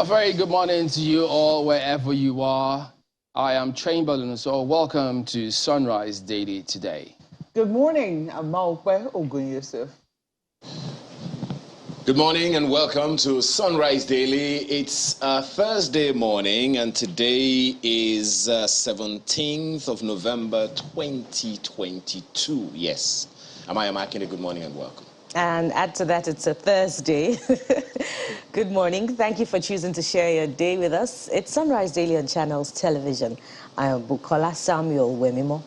A very good morning to you all, wherever you are. I am Chamberlain, so welcome to Sunrise Daily today. Good morning, I'm Maokwe Ogun Yusuf. Good morning and welcome to Sunrise Daily. It's Thursday morning and today is 17th of November 2022. Yes. Amaya Makinde, good morning and welcome. And add to that, it's a Thursday. Good morning. Thank you for choosing to share your day with us. It's Sunrise Daily on Channels Television. I am Bukola Samuel Wemimo.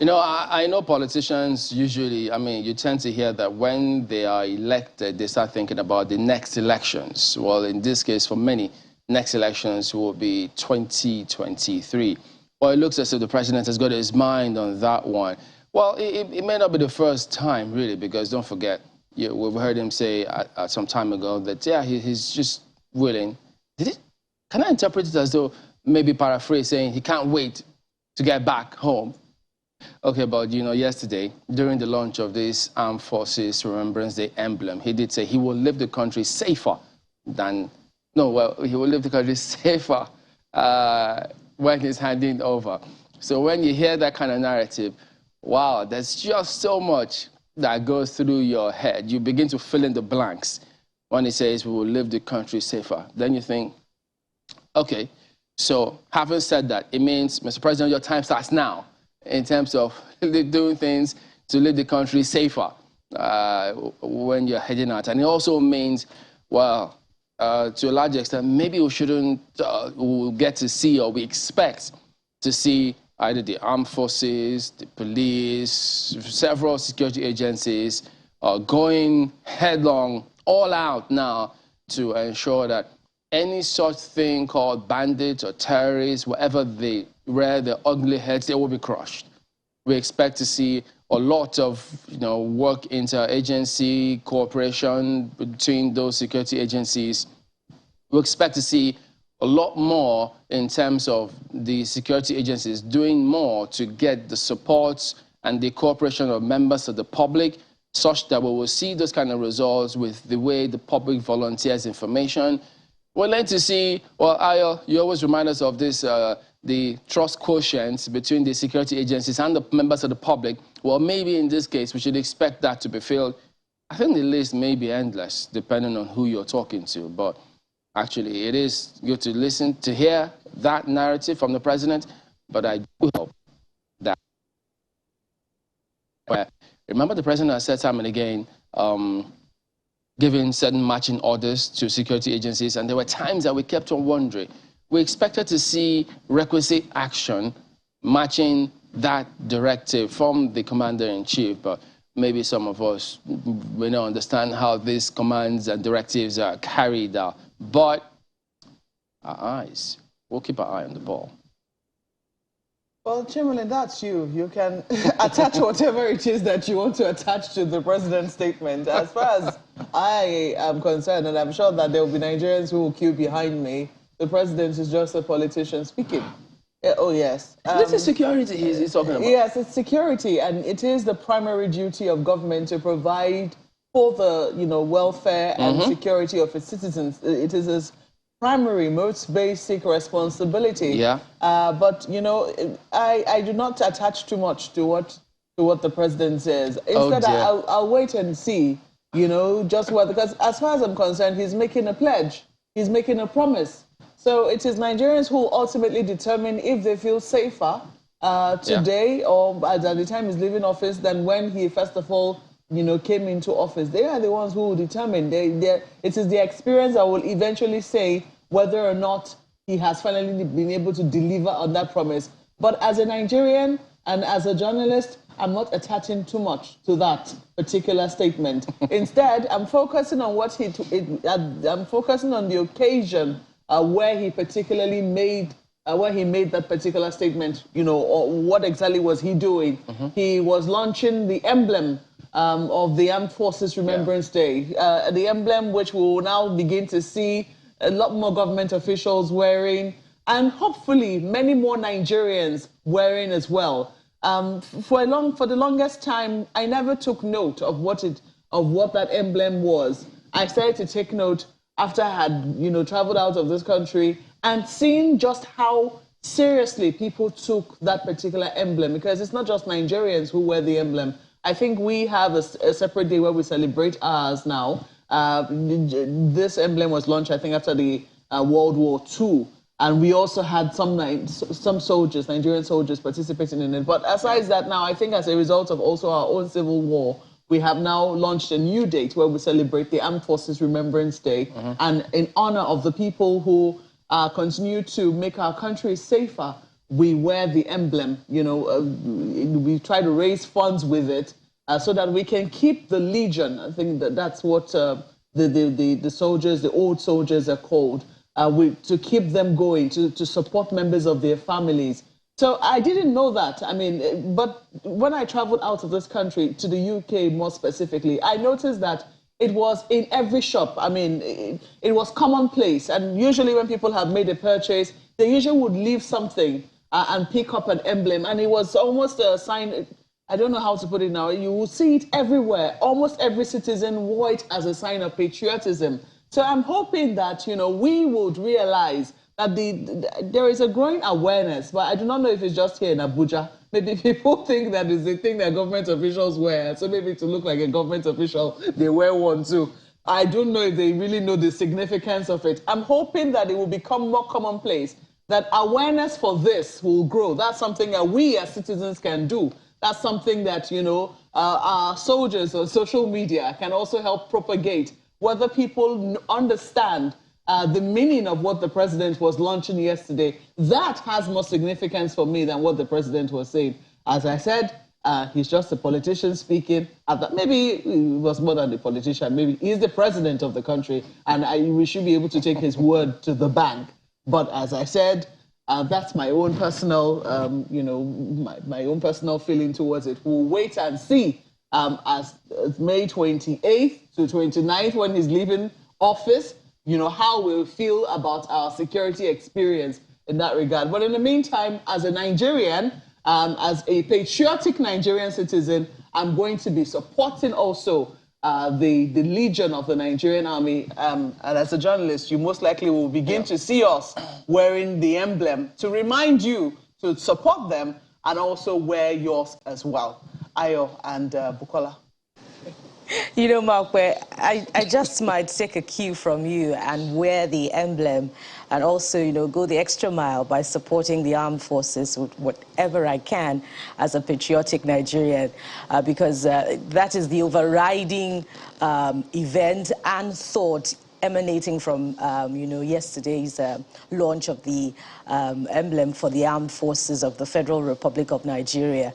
You know, I know politicians usually, you tend to hear that when they are elected, they start thinking about the next elections. Well, in this case, for many, next elections will be 2023. Well, it looks as if the president has got his mind on that one. Well, it may not be the first time, really, because don't forget, we've heard him say some time ago that, yeah, he's just willing. Can I interpret it as though, maybe paraphrase, saying he can't wait to get back home? Okay, but, yesterday, during the launch of this Armed Forces Remembrance Day emblem, he did say he will leave the country safer than, he will leave the country safer when he's handing over. So when you hear that kind of narrative, wow, there's just so much that goes through your head. You begin to fill in the blanks when he says we will leave the country safer. Then you think, okay, so having said that, it means, Mr. President, your time starts now in terms of doing things to leave the country safer when you're heading out. And it also means, well, to a large extent, maybe we shouldn't, we'll get to see, or we expect to see either the armed forces, the police, several security agencies going headlong, all out now to ensure that any such thing called bandits or terrorists, wherever they rear their ugly heads, they will be crushed. We expect to see a lot of work interagency cooperation between those security agencies. We expect to see a lot more in terms of the security agencies doing more to get the support and the cooperation of members of the public, such that we will see those kind of results with the way the public volunteers information. We're going to see, well, Ayo, you always remind us of this, the trust quotient between the security agencies and the members of the public. Well, maybe in this case, we should expect that to be filled. I think the list may be endless, depending on who you're talking to, but actually, it is good to listen, to hear that narrative from the president, but I do hope that, remember the president has said time and again, giving certain marching orders to security agencies, and there were times that we kept on wondering. We expected to see requisite action matching that directive from the commander-in-chief, but maybe some of us may not understand how these commands and directives are carried out. But we'll keep our eye on the ball. Well, Chamberlain, that's you. You can attach whatever it is that you want to attach to the president's statement. As far as I am concerned, and I'm sure that there will be Nigerians who will queue behind me, the president is just a politician speaking. Oh, yes. This is security he's talking about. Yes, it's security, and it is the primary duty of government to provide for the welfare and security of its citizens. It is his primary, most basic responsibility. Yeah. But I do not attach too much to what the president says. Instead, I'll wait and see. Just what, because as far as I'm concerned, he's making a pledge. He's making a promise. So it is Nigerians who ultimately determine if they feel safer today or at the time he's leaving office than when he first of all came into office. They are the ones who will determine. It is the experience that will eventually say whether or not he has finally been able to deliver on that promise. But as a Nigerian and as a journalist, I'm not attaching too much to that particular statement. Instead, I'm focusing on I'm focusing on the occasion where he particularly made that particular statement. Or what exactly was he doing? He was launching the emblem of the Armed Forces Remembrance Day, the emblem which we will now begin to see a lot more government officials wearing, and hopefully many more Nigerians wearing as well. For the longest time, I never took note of what that emblem was. I started to take note after I had, you know, traveled out of this country and seen just how seriously people took that particular emblem, because it's not just Nigerians who wear the emblem. I think we have a separate day where we celebrate ours now. This emblem was launched, I think, after the World War II. And we also had some soldiers, Nigerian soldiers, participating in it. But aside that now, I think as a result of also our own civil war, we have now launched a new date where we celebrate the Armed Forces Remembrance Day. And in honor of the people who continue to make our country safer, we wear the emblem. You know, we try to raise funds with it so that we can keep the Legion. I think that's what the soldiers, the old soldiers are called. To keep them going, to support members of their families. So I didn't know that. I mean, but when I traveled out of this country, to the UK more specifically, I noticed that it was in every shop. I mean, it was commonplace. And usually when people have made a purchase, they usually would leave something and pick up an emblem. And it was almost a sign, I don't know how to put it now, you will see it everywhere. Almost every citizen wore it as a sign of patriotism. So I'm hoping that, you know, we would realize that there is a growing awareness, but I do not know if it's just here in Abuja. Maybe people think that is the thing that government officials wear. So maybe to look like a government official, they wear one too. I don't know if they really know the significance of it. I'm hoping that it will become more commonplace, that awareness for this will grow. That's something that we as citizens can do. That's something that, you know, our soldiers on social media can also help propagate, whether people understand the meaning of what the president was launching yesterday. That has more significance for me than what the president was saying. As I said, he's just a politician speaking. Maybe he was more than a politician. Maybe he's the president of the country, and we should be able to take his word to the bank. But as I said, that's my own personal, you know, my own personal feeling towards it. We'll wait and see. As May 28th to 29th, when he's leaving office, you know, how we'll feel about our security experience in that regard. But in the meantime, as a Nigerian, as a patriotic Nigerian citizen, I'm going to be supporting also the Legion of the Nigerian Army. And as a journalist, you most likely will begin to see us wearing the emblem to remind you to support them and also wear yours as well. Ayo and Bukola. You know, Makwe, I just might take a cue from you and wear the emblem and also, you know, go the extra mile by supporting the armed forces with whatever I can as a patriotic Nigerian, because that is the overriding event and thought emanating from, you know, yesterday's launch of the emblem for the armed forces of the Federal Republic of Nigeria.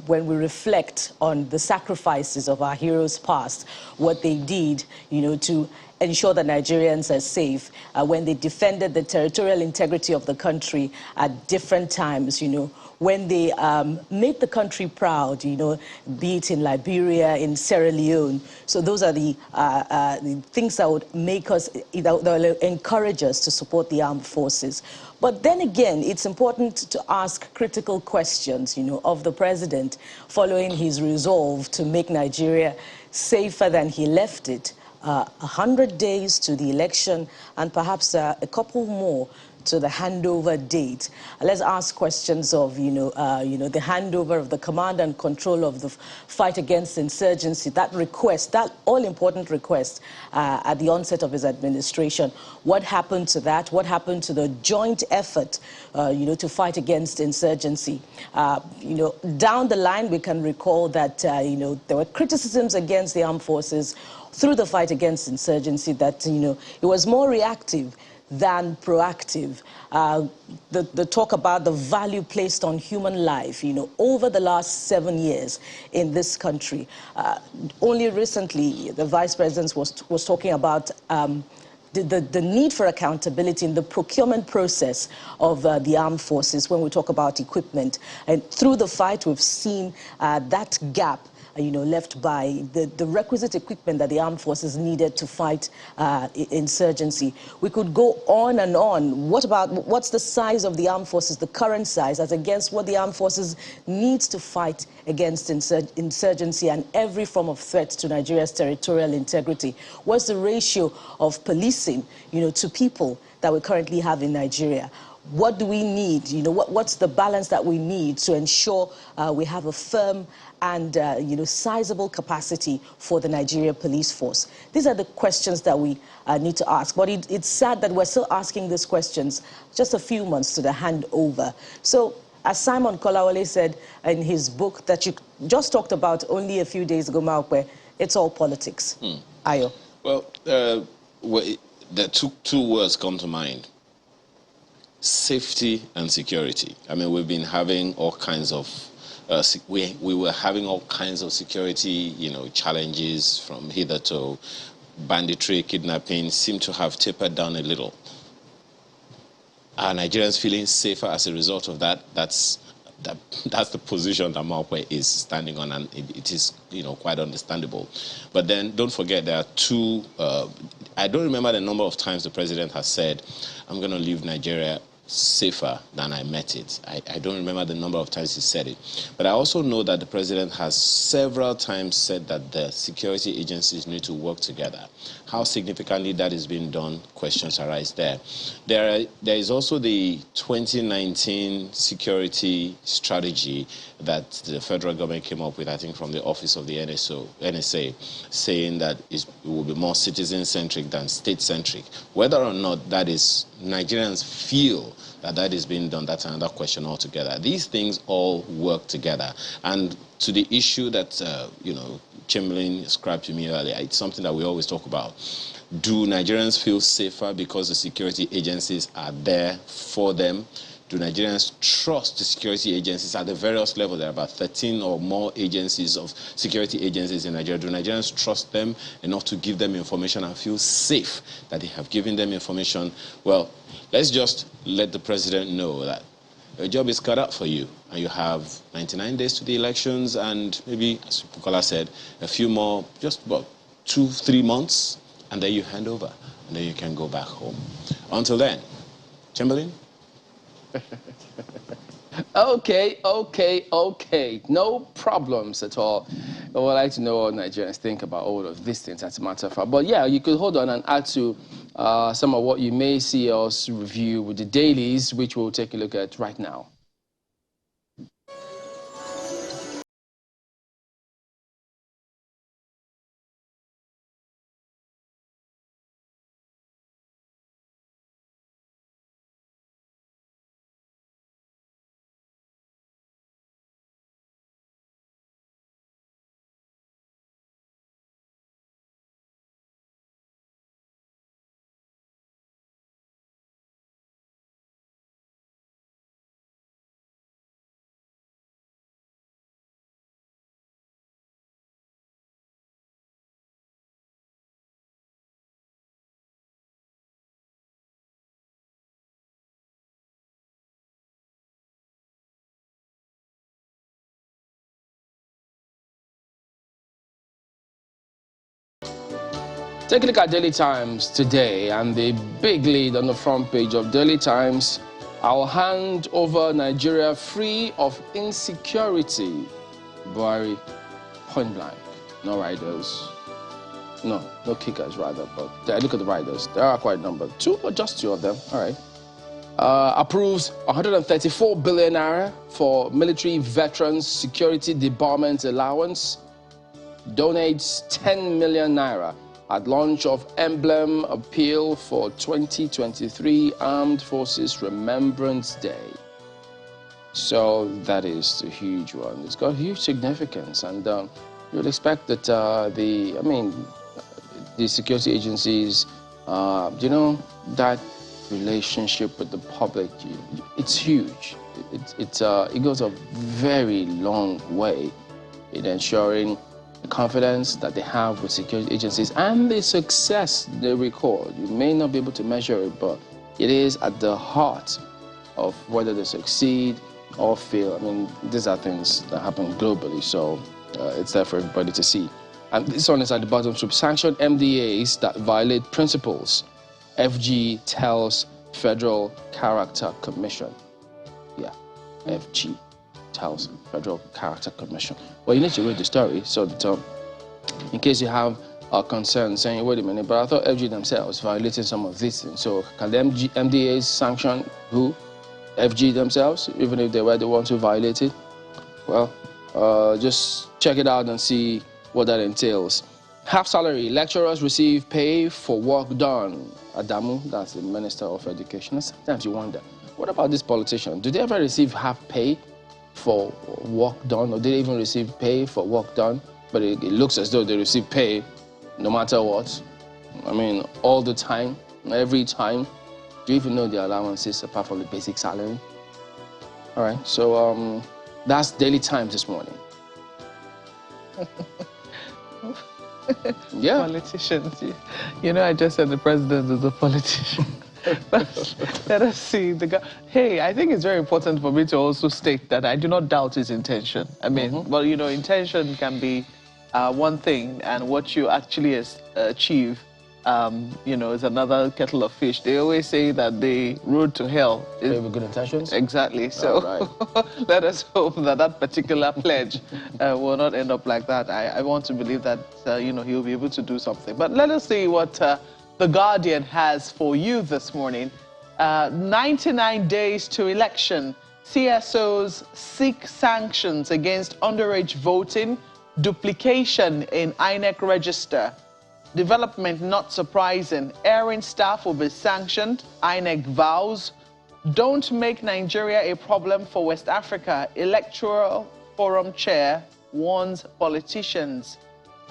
When we reflect on the sacrifices of our heroes past, what they did, you know, to ensure that Nigerians are safe, when they defended the territorial integrity of the country at different times, you know, when they made the country proud, you know, be it in Liberia, in Sierra Leone. So those are the things that would make us, that will encourage us to support the armed forces. But then again, it's important to ask critical questions, you know, of the president following his resolve to make Nigeria safer than he left it. 100 days to the election and perhaps a couple more to the handover date. Let's ask questions of, the handover of the command and control of the fight against insurgency, that request, that all-important request at the onset of his administration. What happened to that? What happened to the joint effort, to fight against insurgency? Down the line, we can recall that, there were criticisms against the armed forces through the fight against insurgency that, it was more reactive than proactive. The talk about the value placed on human life, over the last 7 years in this country. Only recently, the Vice President was talking about the need for accountability in the procurement process of the armed forces when we talk about equipment. And through the fight, we've seen that gap left by, the requisite equipment that the armed forces needed to fight insurgency. We could go on and on. What's the size of the armed forces, the current size, as against what the armed forces needs to fight against insurgency and every form of threat to Nigeria's territorial integrity? What's the ratio of policing, to people that we currently have in Nigeria? What do we need? What's the balance that we need to ensure we have a firm and sizable capacity for the Nigeria police force? These are the questions that we need to ask. But it's sad that we're still asking these questions just a few months to the handover. So, as Simon Kolawole said in his book that you just talked about only a few days ago, Maokwe, it's all politics. Ayo. Well, the two words come to mind: safety and security. I mean, we've been having all kinds of we were having all kinds of security, challenges from hitherto. Banditry, kidnapping seem to have tapered down a little. Are Nigerians feeling safer as a result of that? That's the position that Maokwe is standing on, and it is, quite understandable. But then don't forget there are two. I don't remember the number of times the president has said, "I'm going to leave Nigeria safer than I met it." I don't remember the number of times he said it. But I also know that the president has several times said that the security agencies need to work together. How significantly that is being done, questions arise there. There is also the 2019 security strategy that the federal government came up with, I think from the office of the NSA, saying that it will be more citizen-centric than state-centric. Whether or not that is Nigerians feel that is being done, that's another question altogether. These things all work together. And to the issue that, Chamberlain described to me earlier, it's something that we always talk about. Do Nigerians feel safer because the security agencies are there for them? Do Nigerians trust the security agencies at the various levels? There are about 13 or more security agencies in Nigeria. Do Nigerians trust them enough to give them information and feel safe that they have given them information? Well, let's just let the president know that your job is cut out for you, and you have 99 days to the elections, and maybe, as Bukola said, a few more, just about 2-3 months, and then you hand over, and then you can go back home. Until then, Chamberlain? Okay. No problems at all. I would like to know what Nigerians think about all of these things, as a matter of fact. But yeah, you could hold on and add to some of what you may see us review with the dailies, which we'll take a look at right now. Take a look at Daily Times today, and the big lead on the front page of Daily Times: "I'll hand over Nigeria free of insecurity." Buhari, point blank. No riders. No kickers, rather. But look at the riders. There are quite a number. 2 or just 2 of them. All right. Approves 134 billion naira for military veterans security debarment allowance. Donates 10 million naira at launch of emblem appeal for 2023 Armed Forces Remembrance Day. So that is a huge one. It's got huge significance, and you would expect that the security agencies, that relationship with the public, it's huge. It goes a very long way in ensuring the confidence that they have with security agencies and the success they record. You may not be able to measure it, but it is at the heart of whether they succeed or fail. I mean, these are things that happen globally, so It's there for everybody to see. And this one is at the bottom. So sanction MDAs that violate principles. FG tells Federal Character Commission. Yeah, FG tells Federal Character Commission. Well, you need to read the story so that in case you have a concern saying, wait a minute, but I thought FG themselves violating some of these things. So can the MDAs sanction who? FG themselves, even if they were the ones who violated? Well, just check it out and see what that entails. Half salary, lecturers receive pay for work done. Adamu, that's the Minister of Education. And sometimes you wonder, what about this politician? Do they ever receive half pay for work done, or do they even receive pay for work done? But it looks as though they receive pay no matter what. I mean, all the time, every time. Do you even know the allowances apart from the basic salary? All right, so that's Daily Times this morning. Yeah. Politicians. You know, I just said the president is a politician. Let us see. Hey, I think it's very important for me to also state that I do not doubt his intention. I mean, well, you know, intention can be one thing, and what you actually achieve, you know, is another kettle of fish. They always say that the road to hell is with good intentions. Exactly. So right. Let us hope that that particular pledge will not end up like that. I want to believe that you know, he'll be able to do something. But let us see what The Guardian has for you this morning. 99 days to election. CSOs seek sanctions against underage voting, duplication in INEC register. Development not surprising. Erring staff will be sanctioned. INEC vows. Don't make Nigeria a problem for West Africa. Electoral Forum chair warns politicians.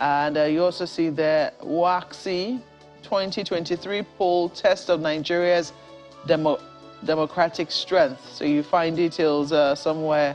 And you also see the WAXI 2023 poll test of Nigeria's democratic strength. So you find details somewhere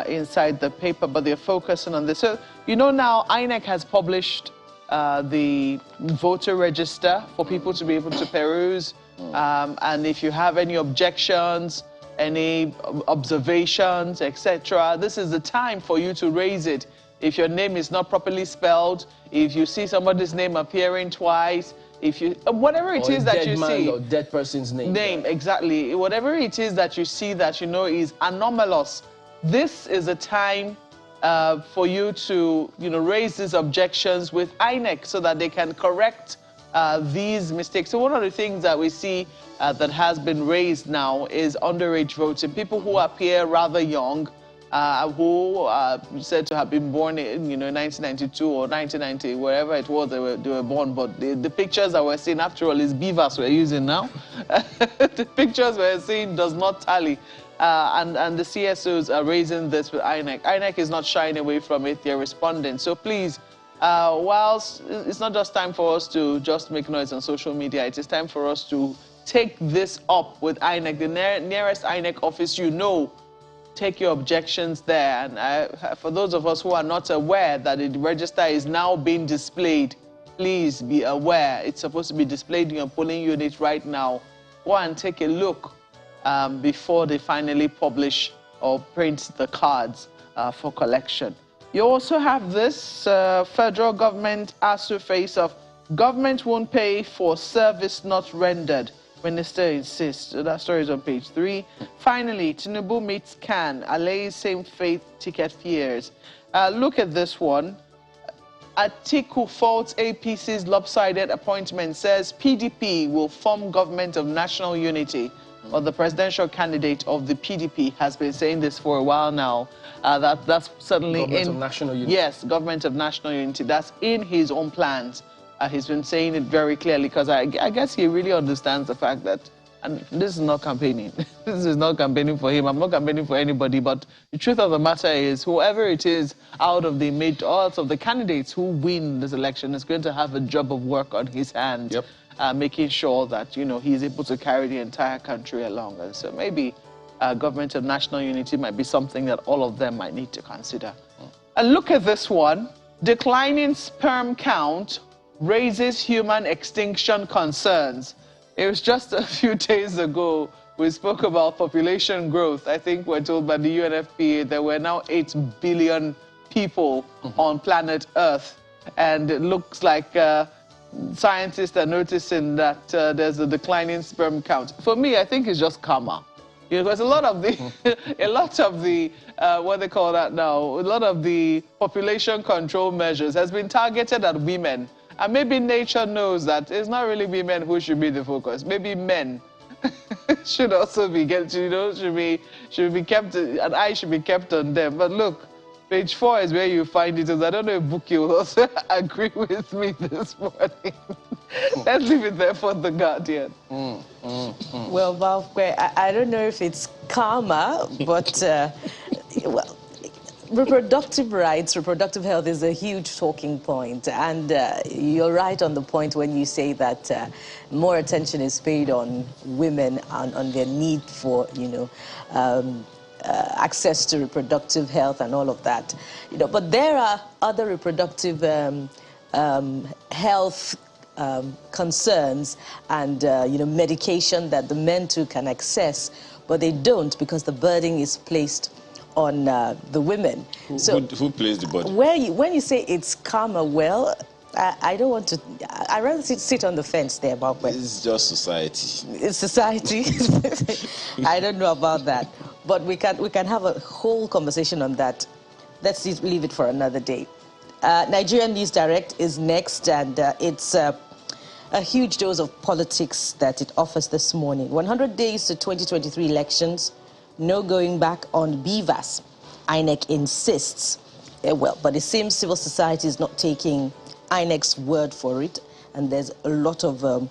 inside the paper, but they're focusing on this. So, you know, now INEC has published the voter register for people to be able to peruse. And if you have any objections, any observations, etc., this is the time for you to raise it. If your name is not properly spelled, if you see somebody's name appearing twice, if you whatever it is that you see, or dead person's name. Exactly. Whatever it is that you see that you know is anomalous, this is a time for you to, you know, raise these objections with INEC so that they can correct these mistakes. So one of the things that we see that has been raised now is underage voting. People who appear rather young, who are said to have been born in, you know, 1992 or 1990, wherever it was they were born. But the pictures that we're seeing, after all, is beavers we're using now. The pictures we're seeing does not tally. And the CSOs are raising this with INEC. INEC is not shying away from it. They're responding. So please, whilst it's not just time for us to just make noise on social media, it is time for us to take this up with INEC. The nearest INEC office you know, take your objections there. And for those of us who are not aware that the register is now being displayed, please be aware. It's supposed to be displayed in your polling unit right now. Go and take a look before they finally publish or print the cards for collection. You also have this federal government ASU face of government won't pay for service not rendered. Minister insists. So that story is on page 3. Finally, Tinubu meets Khan, allays same faith ticket fears. Look at this one. Atiku faults APC's lopsided appointment, says PDP will form government of national unity. Well, the presidential candidate of the PDP has been saying this for a while now. That's certainly government of national unity. Yes, government of national unity. That's in his own plans. He's been saying it very clearly because I guess he really understands the fact that, and this is not campaigning. This is not campaigning for him. I'm not campaigning for anybody. But the truth of the matter is, whoever it is out of the candidates who win this election is going to have a job of work on his hands. Yep. Making sure that, you know, he's able to carry the entire country along. And so maybe government of national unity might be something that all of them might need to consider. And look at this one. Declining sperm count raises human extinction concerns. It was just a few days ago we spoke about population growth. I think we're told by the UNFPA there were now 8 billion people on planet Earth. And it looks like scientists are noticing that there's a declining sperm count. For me, I think it's just karma. Because a lot of the, what they call that now, a lot of the population control measures has been targeted at women. And maybe nature knows that it's not really women who should be the focus. Maybe men should also be, should be kept, an eye should be kept on them. But look, page 4 is where you find it. I don't know if Buki will also agree with me this morning. Let's leave it there for The Guardian. Well, Valkwe, I don't know if it's karma, but well, reproductive rights, reproductive health is a huge talking point. And you're right on the point when you say that more attention is paid on women and on their need for, access to reproductive health and all of that. But there are other reproductive health concerns and medication that the men too can access, but they don't because the burden is placed on the women. Who plays the burden? When you say it's karma, well, I don't want to. I rather sit on the fence there about when. It's just society. It's society. I don't know about that, but we can have a whole conversation on that. Let's leave it for another day. Nigerian News Direct is next, and it's a huge dose of politics that it offers this morning. 100 days to 2023 elections, no going back on BVAS. INEC insists. Well, but it seems civil society is not taking INEC's word for it, and there's a lot of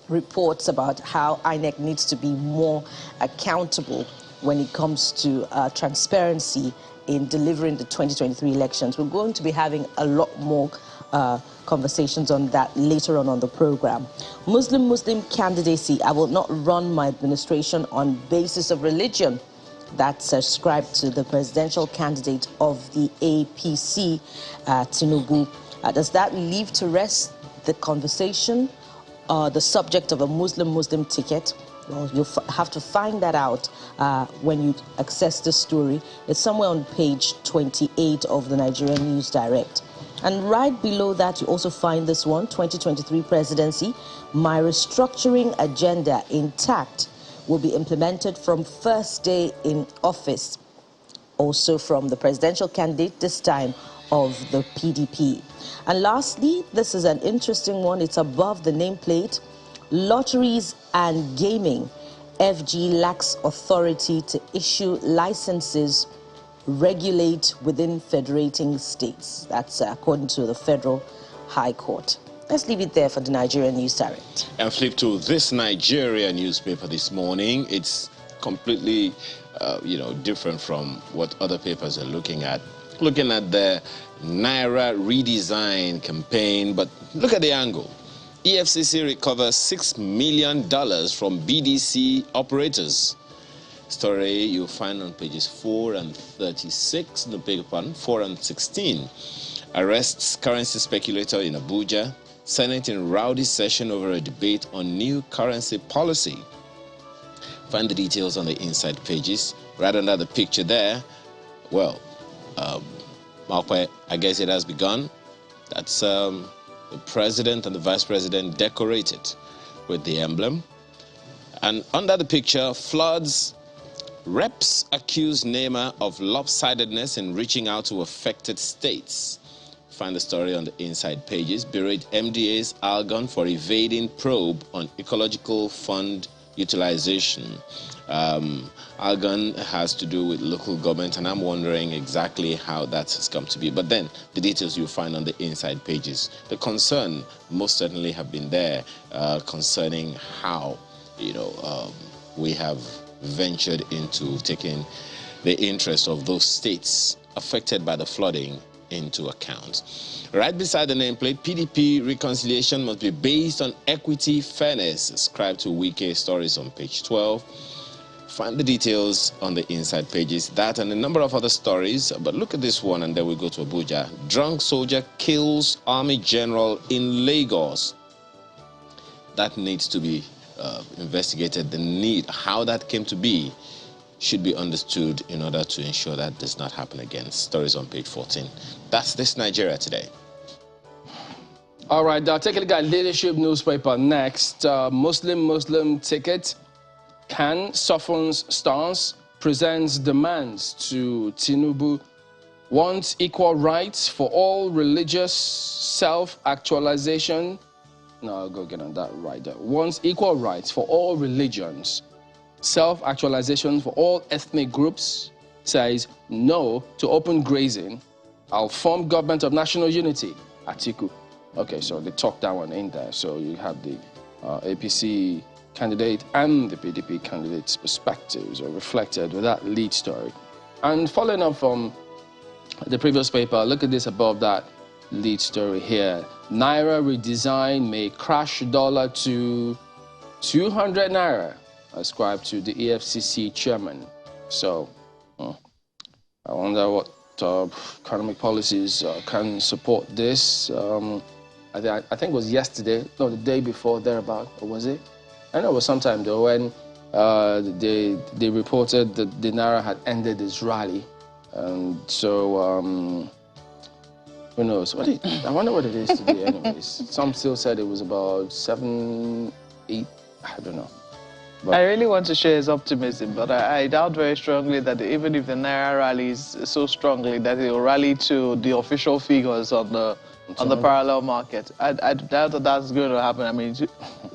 reports about how INEC needs to be more accountable when it comes to transparency in delivering the 2023 elections. We're going to be having a lot more conversations on that later on the program. Muslim candidacy. I will not run my administration on basis of religion. That's ascribed to the presidential candidate of the APC, Tinubu. Does that leave to rest the conversation, the subject of a Muslim ticket? Well, you'll have to find that out when you access the story. It's somewhere on page 28 of the Nigerian News Direct. And right below that, you also find this one, 2023 presidency. My restructuring agenda intact will be implemented from first day in office. Also from the presidential candidate, this time of the PDP. And lastly, this is an interesting one. It's above the nameplate. Lotteries and gaming. FG lacks authority to issue licenses, regulate within federating states. That's according to the Federal High Court. Let's leave it there for the Nigerian News Direct. And flip to this Nigeria newspaper this morning. It's completely, different from what other papers are looking at. Looking at the Naira redesign campaign, but look at the angle. EFCC recovers $6 million from BDC operators. Story you'll find on pages 4 and 36, no, beg your pardon, 4 and 16. Arrests currency speculator in Abuja. Senate in rowdy session over a debate on new currency policy. Find the details on the inside pages. Right under the picture there, well, I guess it has begun. That's the president and the vice president decorated with the emblem. And under the picture, floods. Reps accuse Neymar of lopsidedness in reaching out to affected states. Find the story on the inside pages. Berate MDA's Algon for evading probe on ecological fund utilization. Algon has to do with local government, and I'm wondering exactly how that has come to be. But then the details you'll find on the inside pages. The concern most certainly have been there concerning how, we have ventured into taking the interest of those states affected by the flooding into account. Right beside the nameplate, PDP reconciliation must be based on equity, fairness, ascribed to Wike. Stories on page 12. Find the details on the inside pages. That and a number of other stories. But look at this one, and then we go to Abuja. Drunk soldier kills army general in Lagos. That needs to be investigated. The need, how that came to be. should be understood in order to ensure that does not happen again. Stories on page 14. That's This Nigeria Today. All right, take a look at Leadership newspaper next. Muslim ticket. Can softens stance, presents demands to Tinubu. Wants equal rights for all, religious self-actualization. No, I'll go get on that right there. Wants equal rights for all religions, self-actualization for all ethnic groups. Says no to open grazing. I'll form government of national unity. Atiku. Okay, so they talked that one in there. So you have the APC candidate and the PDP candidate's perspectives are reflected with that lead story. And following up from the previous paper, look at this above that lead story here. Naira redesign may crash dollar to 200 Naira, ascribed to the EFCC chairman. So, I wonder what economic policies can support this. I think it was yesterday, no, the day before, thereabout, or was it? I know it was sometime though when they reported that the Naira had ended its rally. And so, who knows? I wonder what it is today anyways. Some still said it was about 7, 8, I don't know. But I really want to share his optimism, but I doubt very strongly that even if the Naira rallies so strongly that it will rally to the official figures on the parallel market. I doubt that that's going to happen. I mean,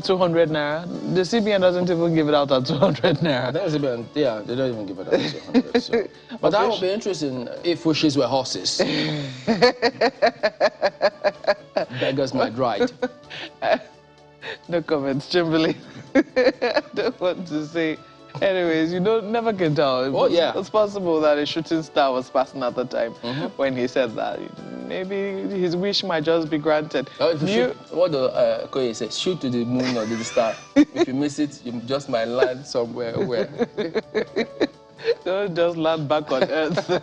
200 Naira. The CBN doesn't even give it out at 200 Naira. I think the CBN, yeah, they don't even give it out at 200. So. But that would be interesting if wishes were horses. Beggars might ride. No comments, Chamberlain. I don't want to say. Anyways, you never can tell. It's possible that a shooting star was passing at the time when he said that. Maybe his wish might just be granted. What do Koye say? Shoot to the moon or the star. If you miss it, you just might land somewhere. Where? Don't just land back on Earth.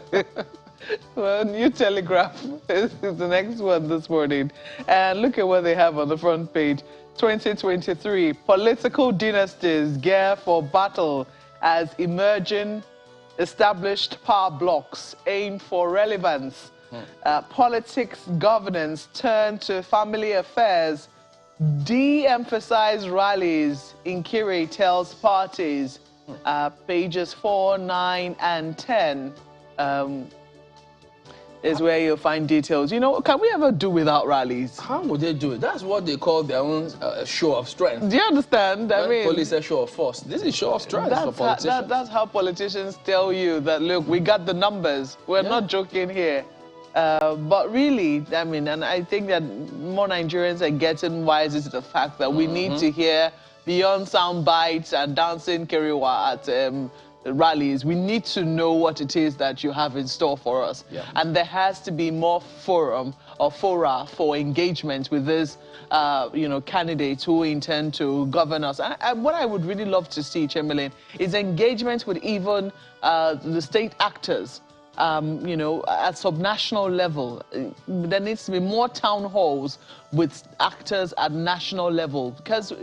Well, New Telegraph is the next one this morning. And look at what they have on the front page. 2023, political dynasties gear for battle as emerging established power blocks aim for relevance. Politics governance turn to family affairs. De-emphasize rallies, Nkiri tells parties. Pages 4, 9, and 10. Is where you'll find details. You know, can we ever do without rallies? How would they do it? That's what they call their own show of strength. Do you understand? I mean, police say show of force. This is show of strength for politicians. That's how politicians tell you that, look, we got the numbers. We're not joking here. But really, I mean, and I think that more Nigerians are getting wiser to the fact that we need to hear beyond sound bites and dancing keriwa at rallies. We need to know what it is that you have in store for us. And there has to be more forum or fora for engagement with these, candidates who intend to govern us. And what I would really love to see, Chamberlain, is engagement with even the state actors. At subnational level. There needs to be more town halls with actors at national level because at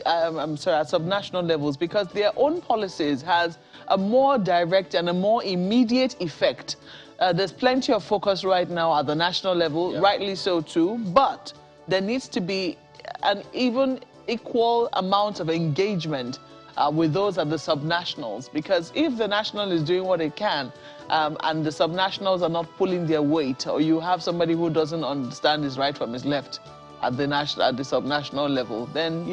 subnational levels, because their own policies has a more direct and a more immediate effect. There's plenty of focus right now at the national level, rightly so too, but there needs to be an even equal amount of engagement with those at the subnationals, because if the national is doing what it can and the subnationals are not pulling their weight, or you have somebody who doesn't understand his right from his left at the subnational level, then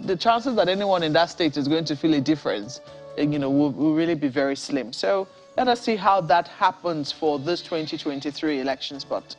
the chances that anyone in that state is going to feel a difference, will really be very slim. So let us see how that happens for this 2023 elections. But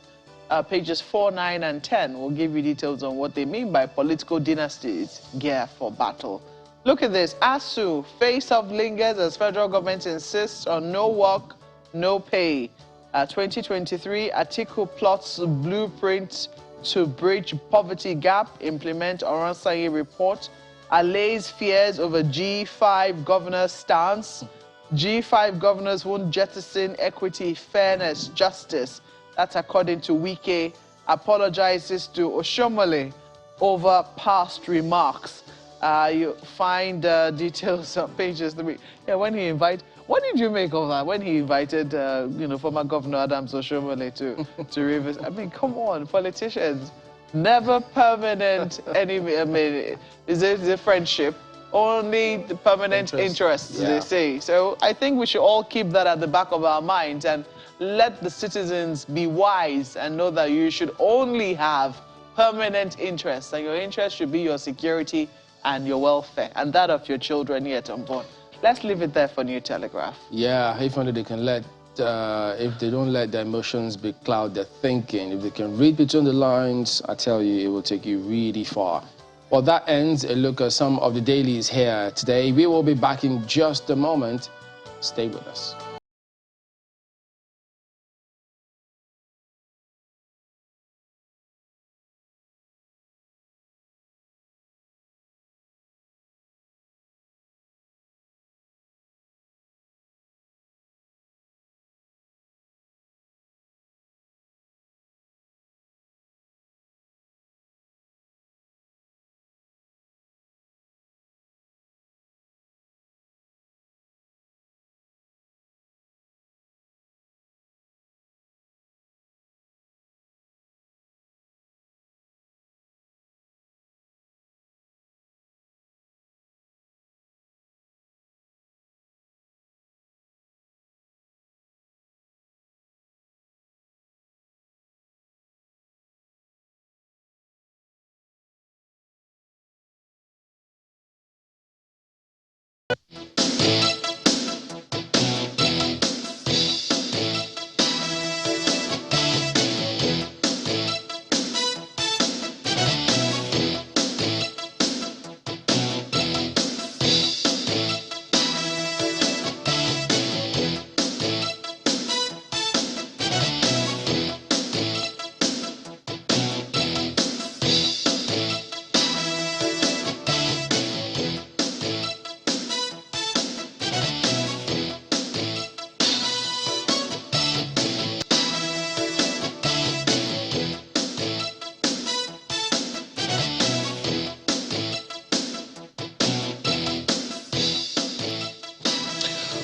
pages 4, 9, and 10 will give you details on what they mean by political dynasties gear for battle. Look at this. ASU, face-off lingers as federal government insists on no work, no pay. 2023, Atiku plots blueprint to bridge poverty gap, implement Oransaye report, allays fears over G5 governor's stance. G5 governors won't jettison equity, fairness, justice. That's according to Wike. Apologizes to Oshomole over past remarks. You find details on pages 3. Yeah, when he invited, what did you make of that? When he invited, former Governor Adams Oshomole to Rivers. I mean, come on, politicians, never permanent enemy. I mean, is it a friendship? Only the permanent interests, they say. So I think we should all keep that at the back of our minds and let the citizens be wise and know that you should only have permanent interests, and your interest should be your security and your welfare, and that of your children yet unborn. Let's leave it there for New Telegraph. Yeah, if only they can let, if they don't let their emotions be cloud their thinking, if they can read between the lines, I tell you, it will take you really far. Well, that ends a look at some of the dailies here today. We will be back in just a moment. Stay with us.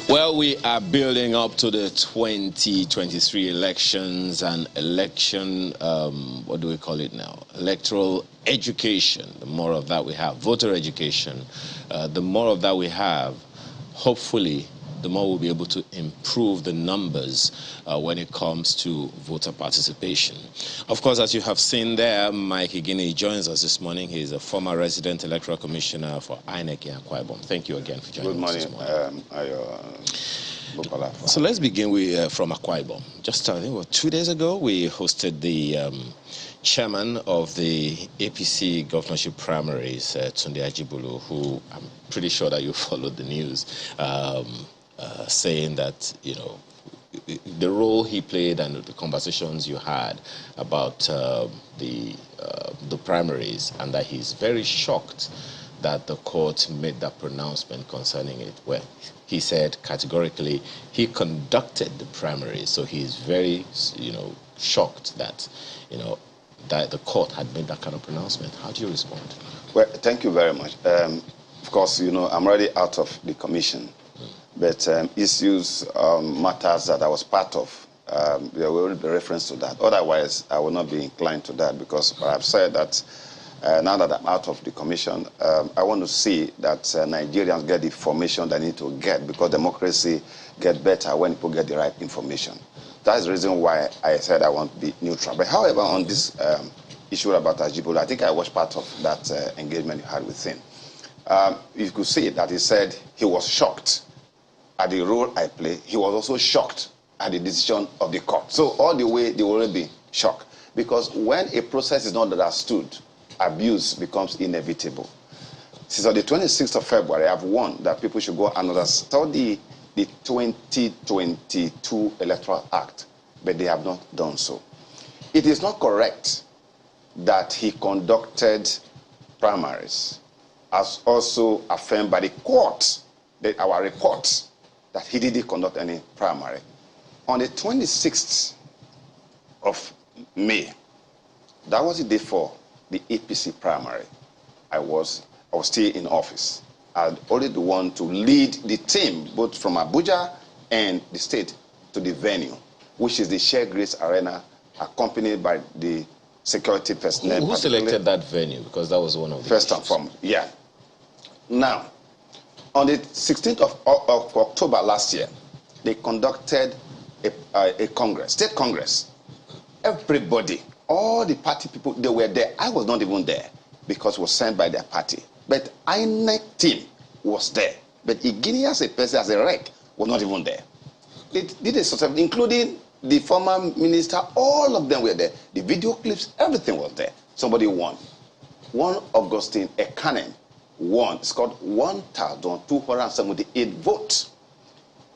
Well, we are building up to the 2023 elections and election, what do we call it now? Electoral education. The more of that we have, voter education, the more of that we have, hopefully, the more we'll be able to improve the numbers when it comes to voter participation. Of course, as you have seen there, Mike Igini joins us this morning. He's a former resident electoral commissioner for INEC in Akwa Ibom. Thank you again for joining us this morning. Good morning. So let's begin with, from Akwa Ibom. Just, I think, 2 days ago, we hosted the chairman of the APC governorship primaries, Tunde Ajibulu, who I'm pretty sure that you followed the news, saying that, the role he played and the conversations you had about the primaries, and that he's very shocked that the court made that pronouncement concerning it. Well, he said categorically he conducted the primaries, so he's very, shocked that, that the court had made that kind of pronouncement. How do you respond? Well, thank you very much. Of course, I'm already out of the commission. But issues, matters that I was part of, there will be reference to that. Otherwise, I will not be inclined to that, because I've said that now that I'm out of the commission, I want to see that Nigerians get the information they need to get, because democracy gets better when people get the right information. That's the reason why I said I want to be neutral. But however, on this issue about Ajibulu, I think I was part of that engagement you had with him. You could see that he said he was shocked at the role I play. He was also shocked at the decision of the court. So all the way, they will already be shocked. Because when a process is not understood, abuse becomes inevitable. Since on the 26th of February, I've warned that people should go and study the 2022 Electoral Act, but they have not done so. It is not correct that he conducted primaries, as also affirmed by the court, that our reports, that he didn't conduct any primary. On the 26th of May, that was the day for the APC primary. I was I was still in office. I'd already the one to lead the team, both from Abuja and the state, to the venue, which is the Share Grace Arena, accompanied by the security personnel. Who selected that venue? Because that was one of the first and foremost, yeah. Now, on the 16th of October last year, they conducted a Congress, state Congress. Everybody, all the party people, they were there. I was not even there because it was sent by their party. But INEC team was there. But Igini as a person, as a rec, was not even there. They did a sort of, including the former minister, all of them were there. The video clips, everything was there. Somebody won. One Augustine Ekanem won. It's called 1,278 votes.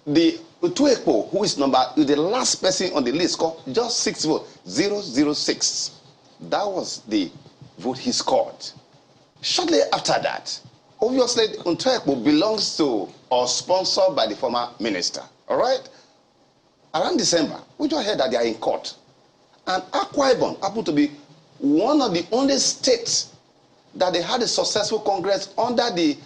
The Utueko, who is the last person on the list, scored just 6 votes, 006. That was the vote he scored. Shortly after that, obviously, Utueko belongs to or sponsored by the former minister. All right? Around December, we just heard that they are in court. And Akwa Ibom happened to be one of the only states that they had a successful Congress under the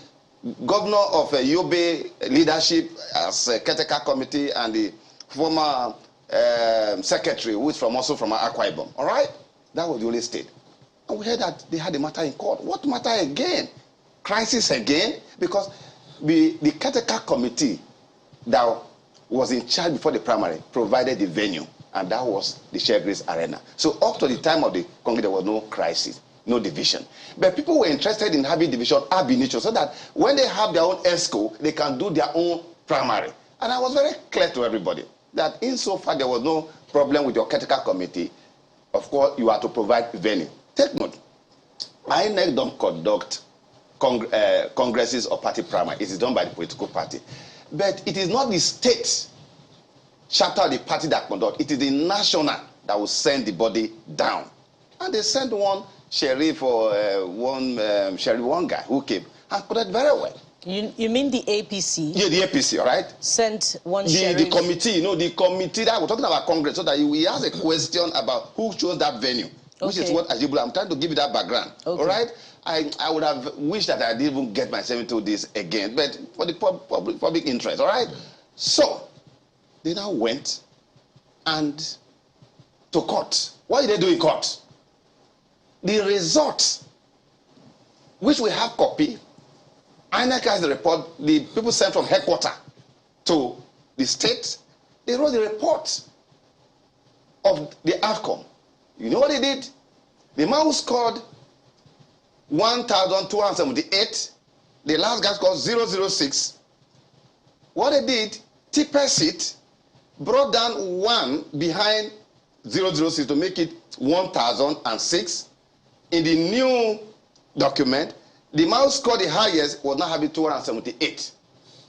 governor of Yobe leadership as a caretaker committee and the former secretary, who is also from Akwa Ibom. All right? That was the only state. And we heard that they had a matter in court. What matter again? Crisis again? Because the caretaker committee that was in charge before the primary provided the venue, and that was the Share Grace Arena. So up to the time of the Congress, there was no crisis, no division. But people were interested in having division ab initio, so that when they have their own ESCO, they can do their own primary. And I was very clear to everybody that insofar there was no problem with your caretaker committee, of course, you are to provide venue. Take note, INEC don't conduct congresses or party primary. It is done by the political party. But it is not the state chapter of the party that conduct. It is the national that will send the body down. And they sent one sheriff or one guy who came and conducted very well. You mean the APC? Yeah, the APC, all right? Sent one sheriff. The committee, the committee that we're talking about Congress, so that he has a question about who chose that venue, which is what I'm trying to give you that background. Okay. All right? I would have wished that I didn't even get myself into this again, but for the public interest, all right? So, they now went and to court. What did they do in court? The result, which we have copy, INEC has the report, the people sent from headquarters to the state, they wrote the report of the outcome. You know what they did? The man who scored 1,278, the last guy scored 006. What they did, TPS it, brought down 1 behind 006 to make it 1,006. In the new document, the man who scored the highest was now having 278.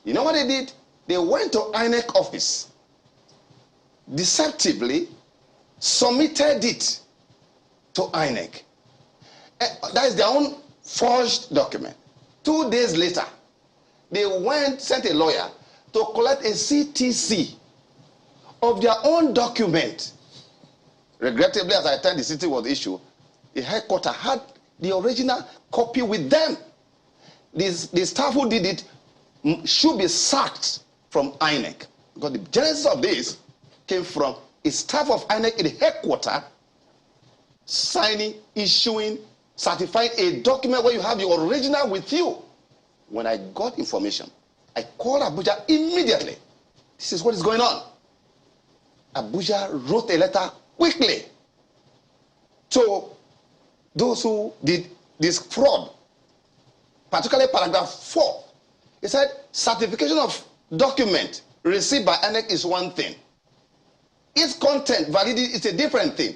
You know what they did? They went to INEC office, deceptively submitted it to INEC. That is their own forged document. 2 days later, they sent a lawyer to collect a CTC of their own document. Regrettably, as I tell the city was the issue, the headquarters had the original copy with them. The staff who did it should be sacked from INEC, because the genesis of this came from a staff of INEC in the headquarters signing, issuing, certifying a document where you have the original with you. When I got information, I called Abuja immediately. This is what is going on. Abuja wrote a letter quickly to those who did this fraud, particularly paragraph 4. It said certification of document received by INEC is one thing. Its content validity is a different thing.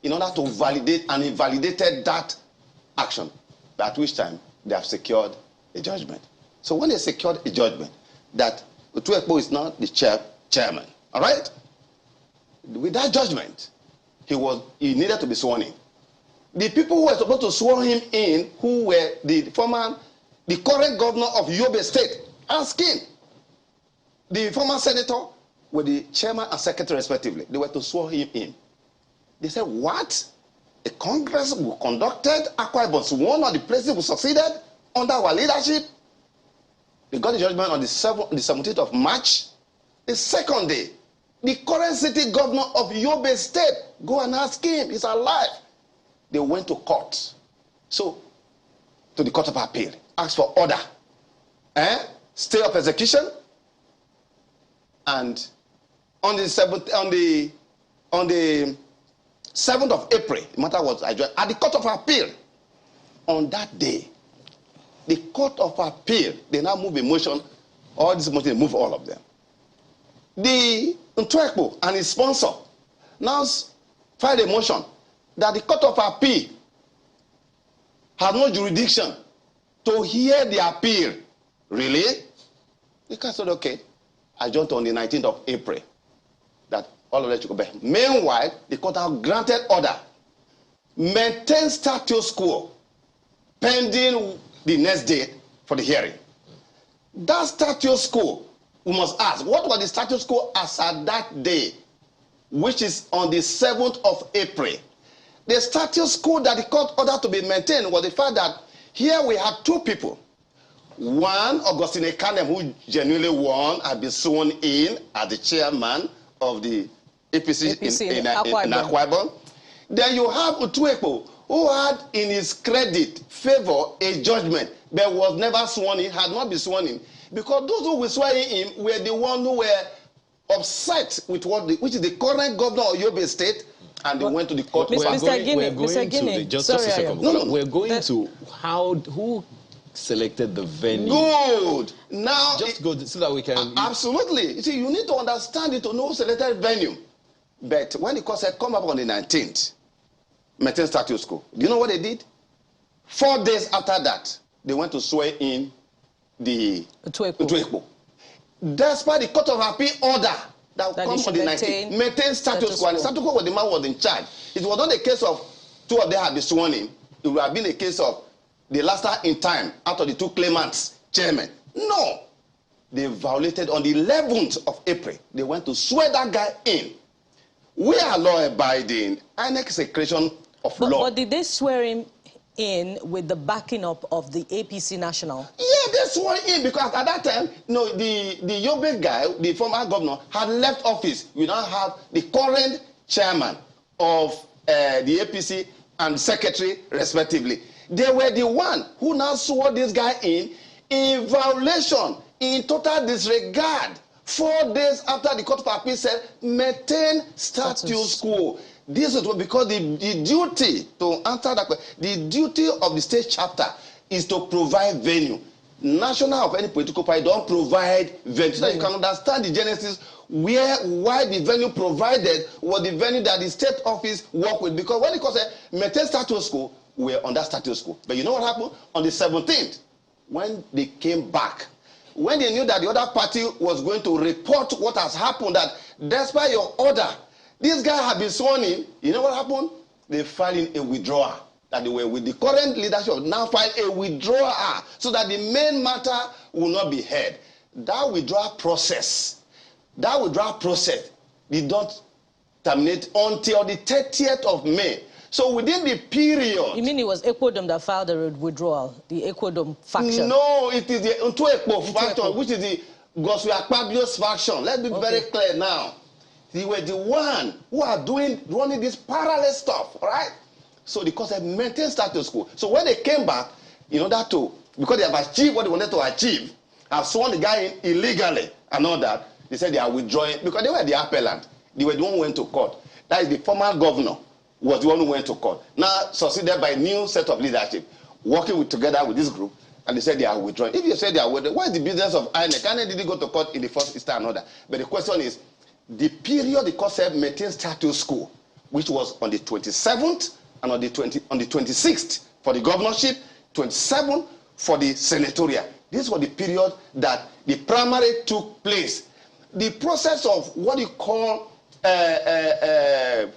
In order to validate and invalidated that action, at which time they have secured a judgment. So when they secured a judgment that Utueko is not the chairman, all right? With that judgment, he needed to be sworn in. The people who were supposed to swear him in, who were the current governor of Yobe State, asking the former senator, were the chairman and secretary respectively. They were to swear him in. They said, what? A Congress who conducted Akwa Ibom, one of the presidents who succeeded under our leadership. They got the judgment on the 17th of March. The second day, the current city governor of Yobe State, go and ask him, he's alive. They went to court. So, to the Court of Appeal, asked for order, stay of execution, and on the 7th of April, the matter was adjourned at the Court of Appeal. On that day, the Court of Appeal, they now move a motion, all these motions, they move all of them. The Ntwekpo and his sponsor now filed a motion that the Court of Appeal has no jurisdiction to hear the appeal. Really? The court said, okay, adjourned on the 19th of April. That all of that should go back. Meanwhile, the court has granted order, maintain status quo, pending the next date for the hearing. That status quo, we must ask, what was the status quo as at that day, which is on the 7th of April? The status quo that the court ordered to be maintained was the fact that here we had two people. One, Augustine Ekanem, who genuinely won, had been sworn in as the chairman of the APC in Akwa Ibom. Then you have Ntwekpo, who had in his credit favor a judgment, but was never sworn in, had not been sworn in, because those who were swearing in were the ones who were upset with which is the current governor of Yobe State, and they went to the court. We're going to who selected the venue. Good. Now, just go so that we can. Absolutely. You see, you need to understand it to know who selected venue. But when the court said come up on the 19th, maintain status quo, do you know what they did? 4 days after that, they went to swear in the Ntwekpo. Despite the Court of Appeal order that comes on the 19th, maintain status quo. And status quo was the man was in charge. It was not a case of two of them had been sworn in. It would have been a case of the last time in time out of the two claimants, chairman. No. They violated on the 11th of April. They went to swear that guy in. We are law-abiding. INEC is a creation of law. But did they swear him in with the backing up of the APC National? Yeah, they swore in because at that time, the Yobe guy, the former governor, had left office. We now have the current chairman of the APC and secretary, respectively. They were the one who now swore this guy in violation, in total disregard. 4 days after the Court of Appeal said, maintain status quo. This is because the duty to answer that question, the duty of the state chapter is to provide venue. National of any political party don't provide venue. So that you can understand the genesis why the venue provided was the venue that the state office worked with. Because when the court said maintain status quo, we were on that status quo. But you know what happened? On the 17th, when they came back, when they knew that the other party was going to report what has happened, that despite your order, this guy had been sworn in, you know what happened? They filed in a withdrawal. That they were with the current leadership, now file a withdrawal so that the main matter will not be heard. That withdrawal process did not terminate until the 30th of May. So within the period... You mean it was Ekwodom that filed the withdrawal, the Ekwodom faction? No, it is the Ntwekpo faction, which is the Goswe Akpabio's faction. Let's be very clear now. They were the one who are running this parallel stuff, all right? So the court said maintain status quo. So when they came back, in order to, because they have achieved what they wanted to achieve, have sworn the guy in illegally and all that, they said they are withdrawing, because they were the appellant. They were the one who went to court. That is the former governor was the one who went to court. Now succeeded by a new set of leadership, working together with this group, and they said they are withdrawing. If you say they are withdrawing, what is the business of INEC? INEC didn't go to court in the first instance and order. But the question is, the period the court said maintain status quo, which was on the 27th and on the 26th for the governorship, 27th for the senatorial. This was the period that the primary took place. The process of what you call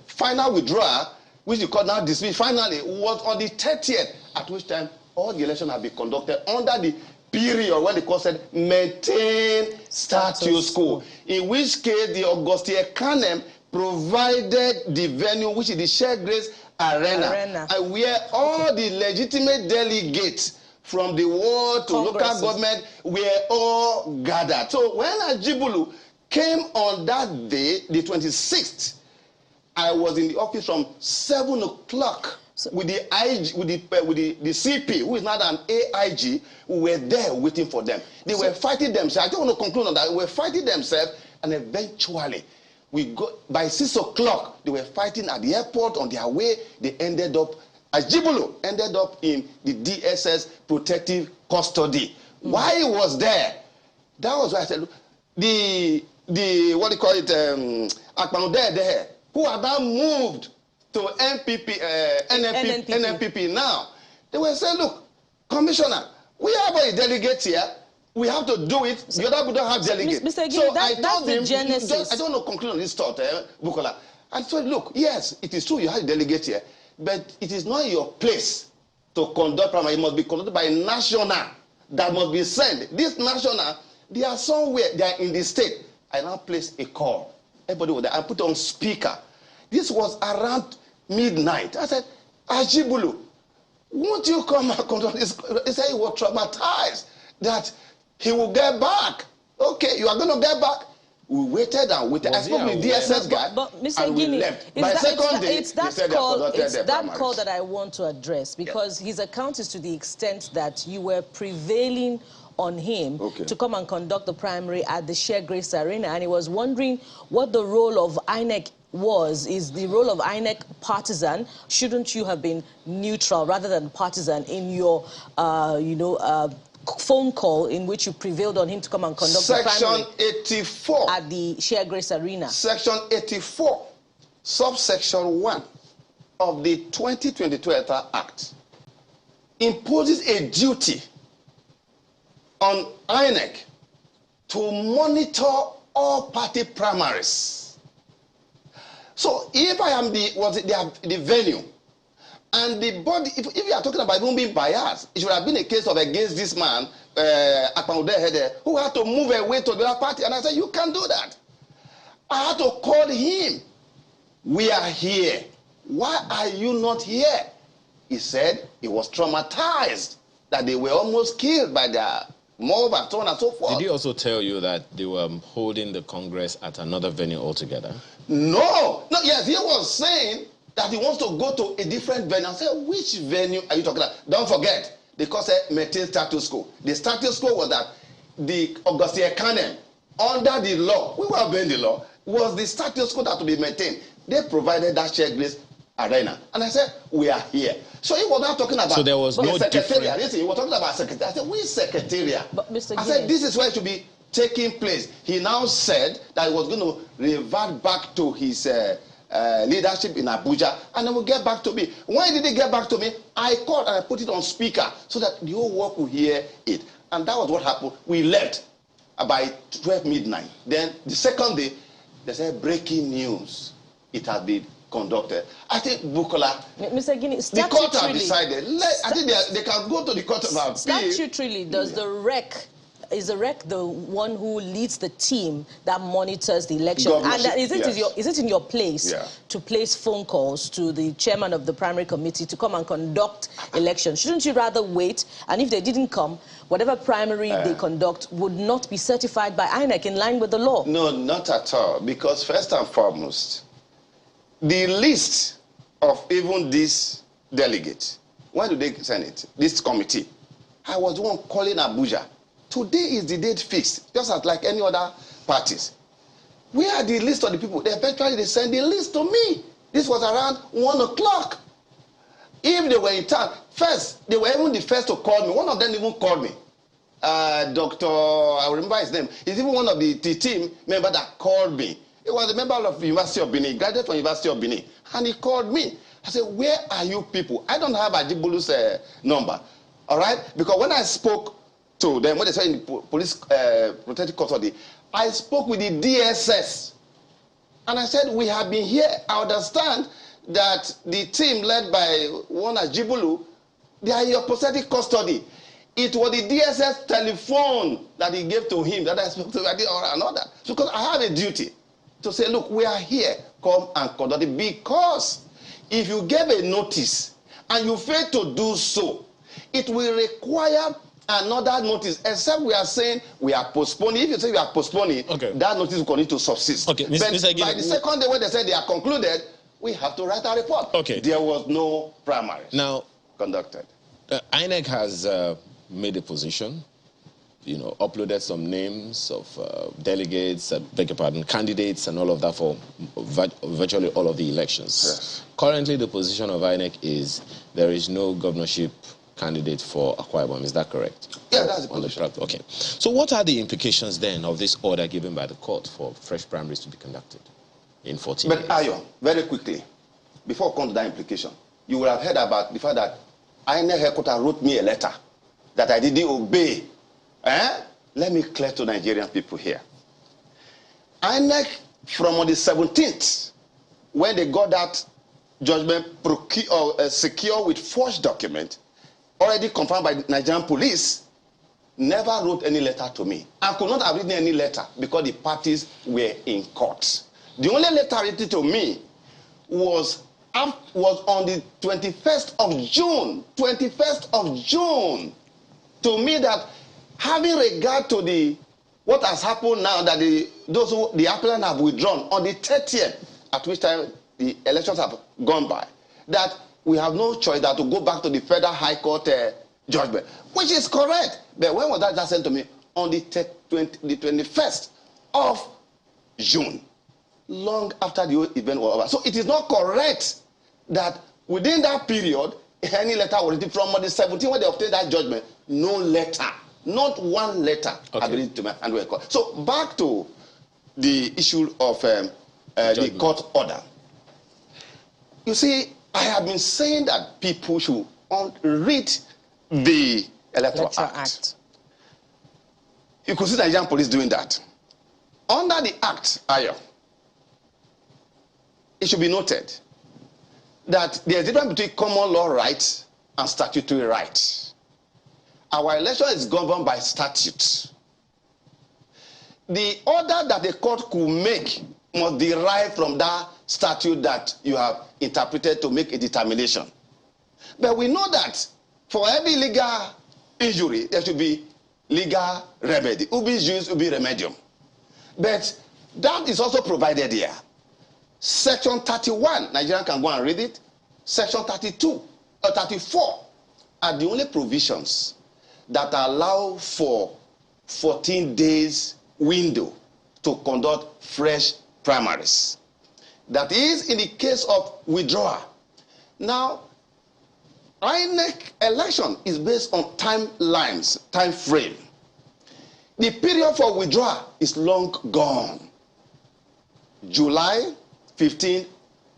final withdrawal, which you call now dismiss, finally was on the 30th, at which time all the elections have been conducted under the period when the court said maintain status quo. In which case the Augustine Ekanem provided the venue, which is the Share Grace Arena, and where all the legitimate delegates from the ward to local government were all gathered. So when Ajibulu came on that day, the 26th, I was in the office from 7 o'clock with the IG, with the CP, who is not an AIG, who were there waiting for them. They were fighting themselves. I don't want to conclude on that. They were fighting themselves, and eventually, by 6 o'clock, they were fighting at the airport on their way. They ended up, Ajibulu ended up in the DSS protective custody. Why he was there? That was why I said, look, the what do you call it, Akwa there, who have now moved to NNPP now. They were saying, look, Commissioner, we have a delegate here. We have to do it. The other people don't have delegates. Mr. Igini, so that's the genesis. I don't know conclude on this thought, Bukola. And so, look, yes, it is true you have a delegate here, but it is not your place to conduct primary. It must be conducted by a national that must be sent. This national, they are somewhere, they are in the state. I now place a call. Everybody was there. I put on speaker. This was around midnight. I said, Ajibulu, won't you come and control this? He said he was traumatized that he will get back. Okay, you are going to get back. We waited and waited. I spoke with the DSS guy, but Mr. and Igini, we left. By second day, it's that call that I want to address, because his account is to the extent that you were prevailing on him to come and conduct the primary at the Sheikh Grace Arena, and he was wondering what the role of INEC was. Is the role of INEC partisan? Shouldn't you have been neutral rather than partisan in your, phone call in which you prevailed on him to come and conduct the primary? Section 84. At the Sheikh Grace Arena. Section 84, subsection 1 of the 2022 Electoral Act imposes a duty on INEC to monitor all party primaries. So if I am the venue, and the body, if you are talking about even being biased, it should have been a case of against this man, Akwa, who had to move away to the other party. And I said, you can't do that. I had to call him. We are here. Why are you not here? He said he was traumatized, that they were almost killed by their mob and so on and so forth. Did he also tell you that they were holding the Congress at another venue altogether? No. Yes, he was saying that he wants to go to a different venue. I said, which venue are you talking about? Don't forget, they call it maintain status quo. The status quo was that the Augustine Canem, under the law, we were obeying the law, was the status quo that to be maintained. They provided that Sheikh Grace Arena. And I said, we are here. So he was not talking about so there was no secretariat. Listen, he was talking about secretariat. I said, which secretariat? But Mr. I said, this is where it should be taking place. He now said that he was going to revert back to his leadership in Abuja, and then will get back to me. Why did he get back to me? I called and I put it on speaker so that the whole world could hear it. And that was what happened. We left by 12 midnight. Then the second day, they said, breaking news. It had been conducted. I think Bukola, Mr. Igini, the court have decided. I think they can go to the court of appeal. Statutorily, does the REC, is the REC the one who leads the team that monitors the election? And is it in your place to place phone calls to the chairman of the primary committee to come and conduct elections? Shouldn't you rather wait, and if they didn't come, whatever primary they conduct would not be certified by INEC in line with the law? No, not at all. Because first and foremost, the list of even this delegate, when do they send it? This committee. I was the one calling Abuja. Today is the date fixed, just as like any other parties. Where are the list of the people? Eventually they send the list to me. This was around 1 o'clock. If they were in town, first, they were even the first to call me. One of them even called me. Dr. I remember his name. He's even one of the team member that called me. He was a member of the University of Benin, graduated from University of Benin. And he called me. I said, where are you people? I don't have Ajibulu's number. All right? Because when I spoke to them, when they said in the police protective custody, I spoke with the DSS. And I said, we have been here. I understand that the team led by one Ajibulu, they are in your protective custody. It was the DSS telephone that he gave to him that I spoke to. I did all and all that. Because I have a duty to say, look, we are here. Come and conduct it. Because if you gave a notice and you fail to do so, It will require another notice, except we are saying we are postponing. If you say we are postponing, that notice will continue to subsist. Okay, but by the second day when they said they are concluded, we have to write a report. Okay. There was no primaries now conducted. INEC has made a position, uploaded some names of delegates, beg your pardon, candidates and all of that for virtually all of the elections. Yes. Currently, the position of INEC is there is no governorship candidate for Akwa Ibom. Is that correct? Yeah, that's the position. Okay. So what are the implications then of this order given by the court for fresh primaries to be conducted in 14 days? But Ayo, very quickly, before I come to that implication, you will have heard about the fact that INEC headquarters wrote me a letter that I didn't obey. Let me clear to Nigerian people here. INEC, from on the 17th, when they got that judgment secure with forged document, already confirmed by the Nigerian police, never wrote any letter to me. I could not have written any letter because the parties were in court. The only letter written to me was on the 21st of June. 21st of June. To me, that having regard to what has happened now, that the applicants have withdrawn on the 30th, at which time the elections have gone by, that we have no choice than to go back to the Federal High Court judgment, which is correct. But when was that just sent to me? On the 21st of June, long after the whole event was over. So it is not correct that within that period, any letter was written from the 17th when they obtained that judgment. No letter, not one letter have been written to my handwriting court. So back to the issue of the court order. You see, I have been saying that people should read the Electoral Act. You could see the Nigerian police doing that. Under the Act, Ayo, it should be noted that there is a difference between common law rights and statutory rights. Our election is governed by statute. The order that the court could make must derive from that statute that you have interpreted to make a determination. But we know that for every legal injury, there should be legal remedy. Ubi jus, ubi remedium. But that is also provided here. Section 31, Nigerian can go and read it. Section 32 or 34 are the only provisions that allow for 14 days window to conduct fresh primaries. That is in the case of withdrawal. Now, INEC election is based on timelines, time frame. The period for withdrawal is long gone. July 15th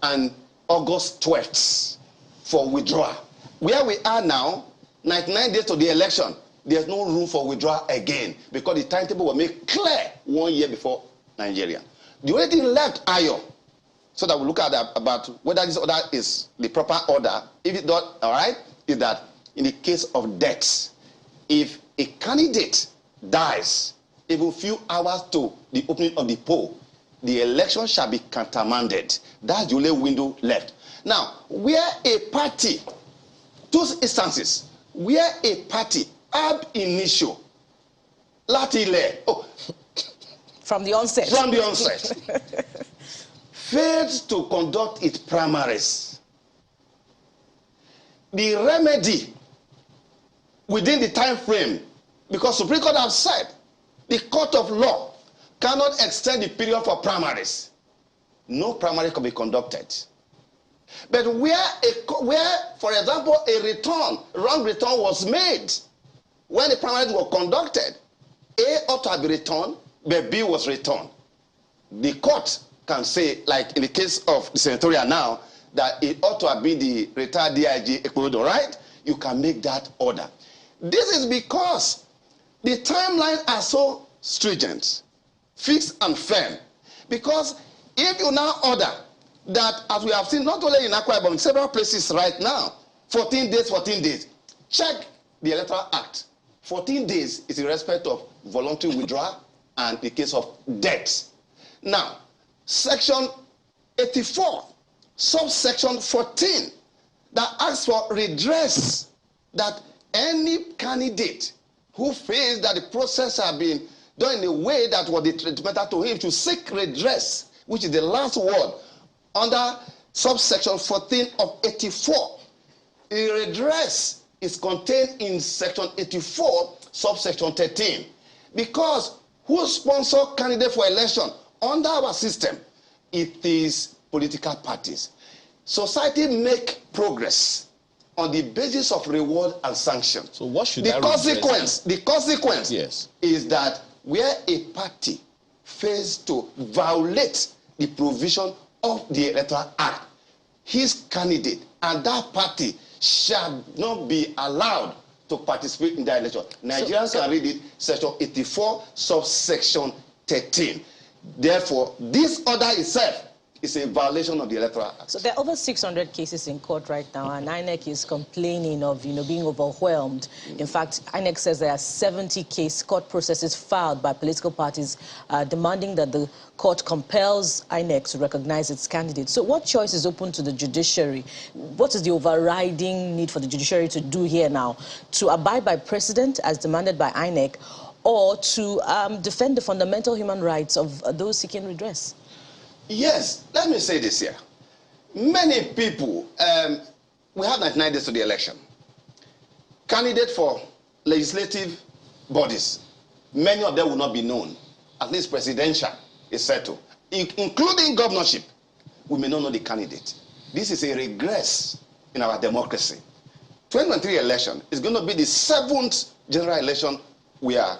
and August 12th for withdrawal. Where we are now, 99 days to the election, there's no room for withdrawal again because the timetable was made clear 1 year before Nigeria. The only thing left, Ayo, so that we look at that, about whether this order is the proper order, if it's not, all right, is that in the case of death, if a candidate dies even a few hours to the opening of the poll, the election shall be countermanded. That's the only window left. Now, where a party, two instances, where a party ab initio, latile, from the onset, failed to conduct its primaries, the remedy within the time frame, because Supreme Court has said the court of law cannot extend the period for primaries. No primary can be conducted. But where, for example, wrong return was made when the primaries were conducted, A ought to have been returned, but B was returned. The court can say, like in the case of the senatorial now, that it ought to have been the retired DIG Ekpolodo, right? You can make that order. This is because the timelines are so stringent, fixed and firm. Because if you now order that, as we have seen, not only in Akwa Ibom, in several places right now, 14 days, check the Electoral Act. 14 days is in respect of voluntary withdrawal and the case of death. Now, Section 84, subsection 14, that asks for redress, that any candidate who feels that the process has been done in a way that was detrimental to him to seek redress, which is the last word, under subsection 14 of 84. The redress is contained in section 84, subsection 13. Because who sponsor candidate for election under our system? It is political parties. Society make progress on the basis of reward and sanction. So what should the consequence yes. is that where a party fails to violate the provision of the Electoral Act, his candidate and that party shall not be allowed to participate in the election. Nigerians can read it, section 84, subsection 13. Therefore, this order itself is a violation of the Electoral Act. So there are over 600 cases in court right now, and INEC is complaining of, being overwhelmed. In fact, INEC says there are 70 court processes filed by political parties demanding that the court compels INEC to recognize its candidates. So what choice is open to the judiciary? What is the overriding need for the judiciary to do here now? To abide by precedent as demanded by INEC, or to defend the fundamental human rights of those seeking redress? Yes, let me say this here. Many people, we have 99 days to the election. Candidates for legislative bodies, many of them will not be known. At least presidential is settled. Including governorship, we may not know the candidate. This is a regress in our democracy. 2023 election is going to be the 7th general election we are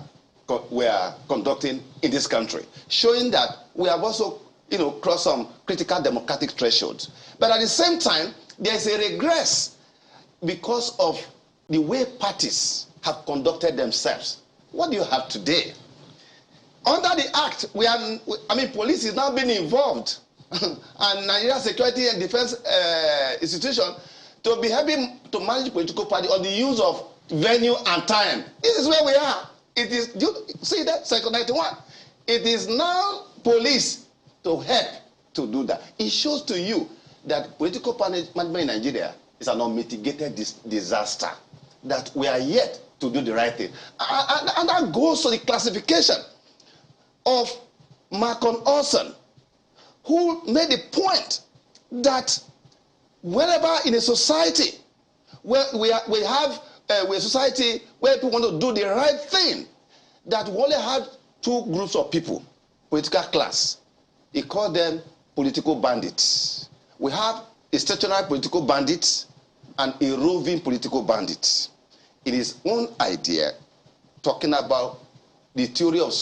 conducting in this country, showing that we have also cross some critical democratic thresholds. But at the same time, there's a regress because of the way parties have conducted themselves. What do you have today? Under the Act, police is now being involved, and Nigeria Security and Defense Institution to be helping to manage political party on the use of venue and time. This is where we are. It is, see that, Section 91. It is now police to help to do that. It shows to you that political management in Nigeria is an unmitigated disaster, that we are yet to do the right thing. And that goes to the classification of Malcolm Olson, who made the point that whenever in a society where we have a society where people want to do the right thing, that we only have two groups of people, political class. He called them political bandits. We have a stationary political bandit and a roving political bandit. It is one idea talking about the theory of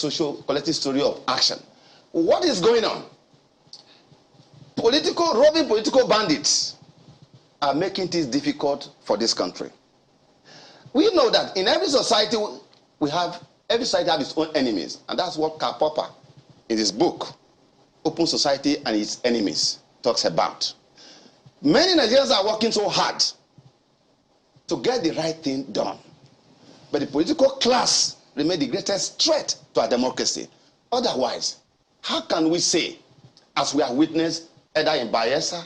collective theory of action. What is going on? Roving political bandits are making things difficult for this country. We know that in every society every society has its own enemies, and that's what Karl Popper in his book Open Society and Its Enemies talks about. Many Nigerians are working so hard to get the right thing done, but the political class remains the greatest threat to our democracy. Otherwise, how can we say, as we have witnessed either in Bayelsa,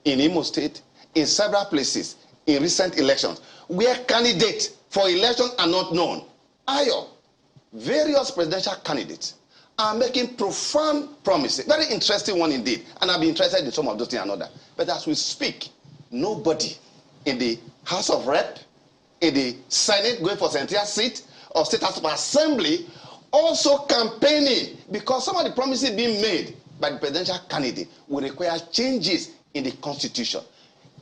in Imo State, in several places, in recent elections, where candidates for election are not known? Various presidential candidates are making profound promises. Very interesting one indeed. And I'll be interested in some of those things and others. But as we speak, nobody in the House of Rep, in the Senate going for Senate seat, or State House of Assembly, also campaigning, because some of the promises being made by the presidential candidate will require changes in the Constitution.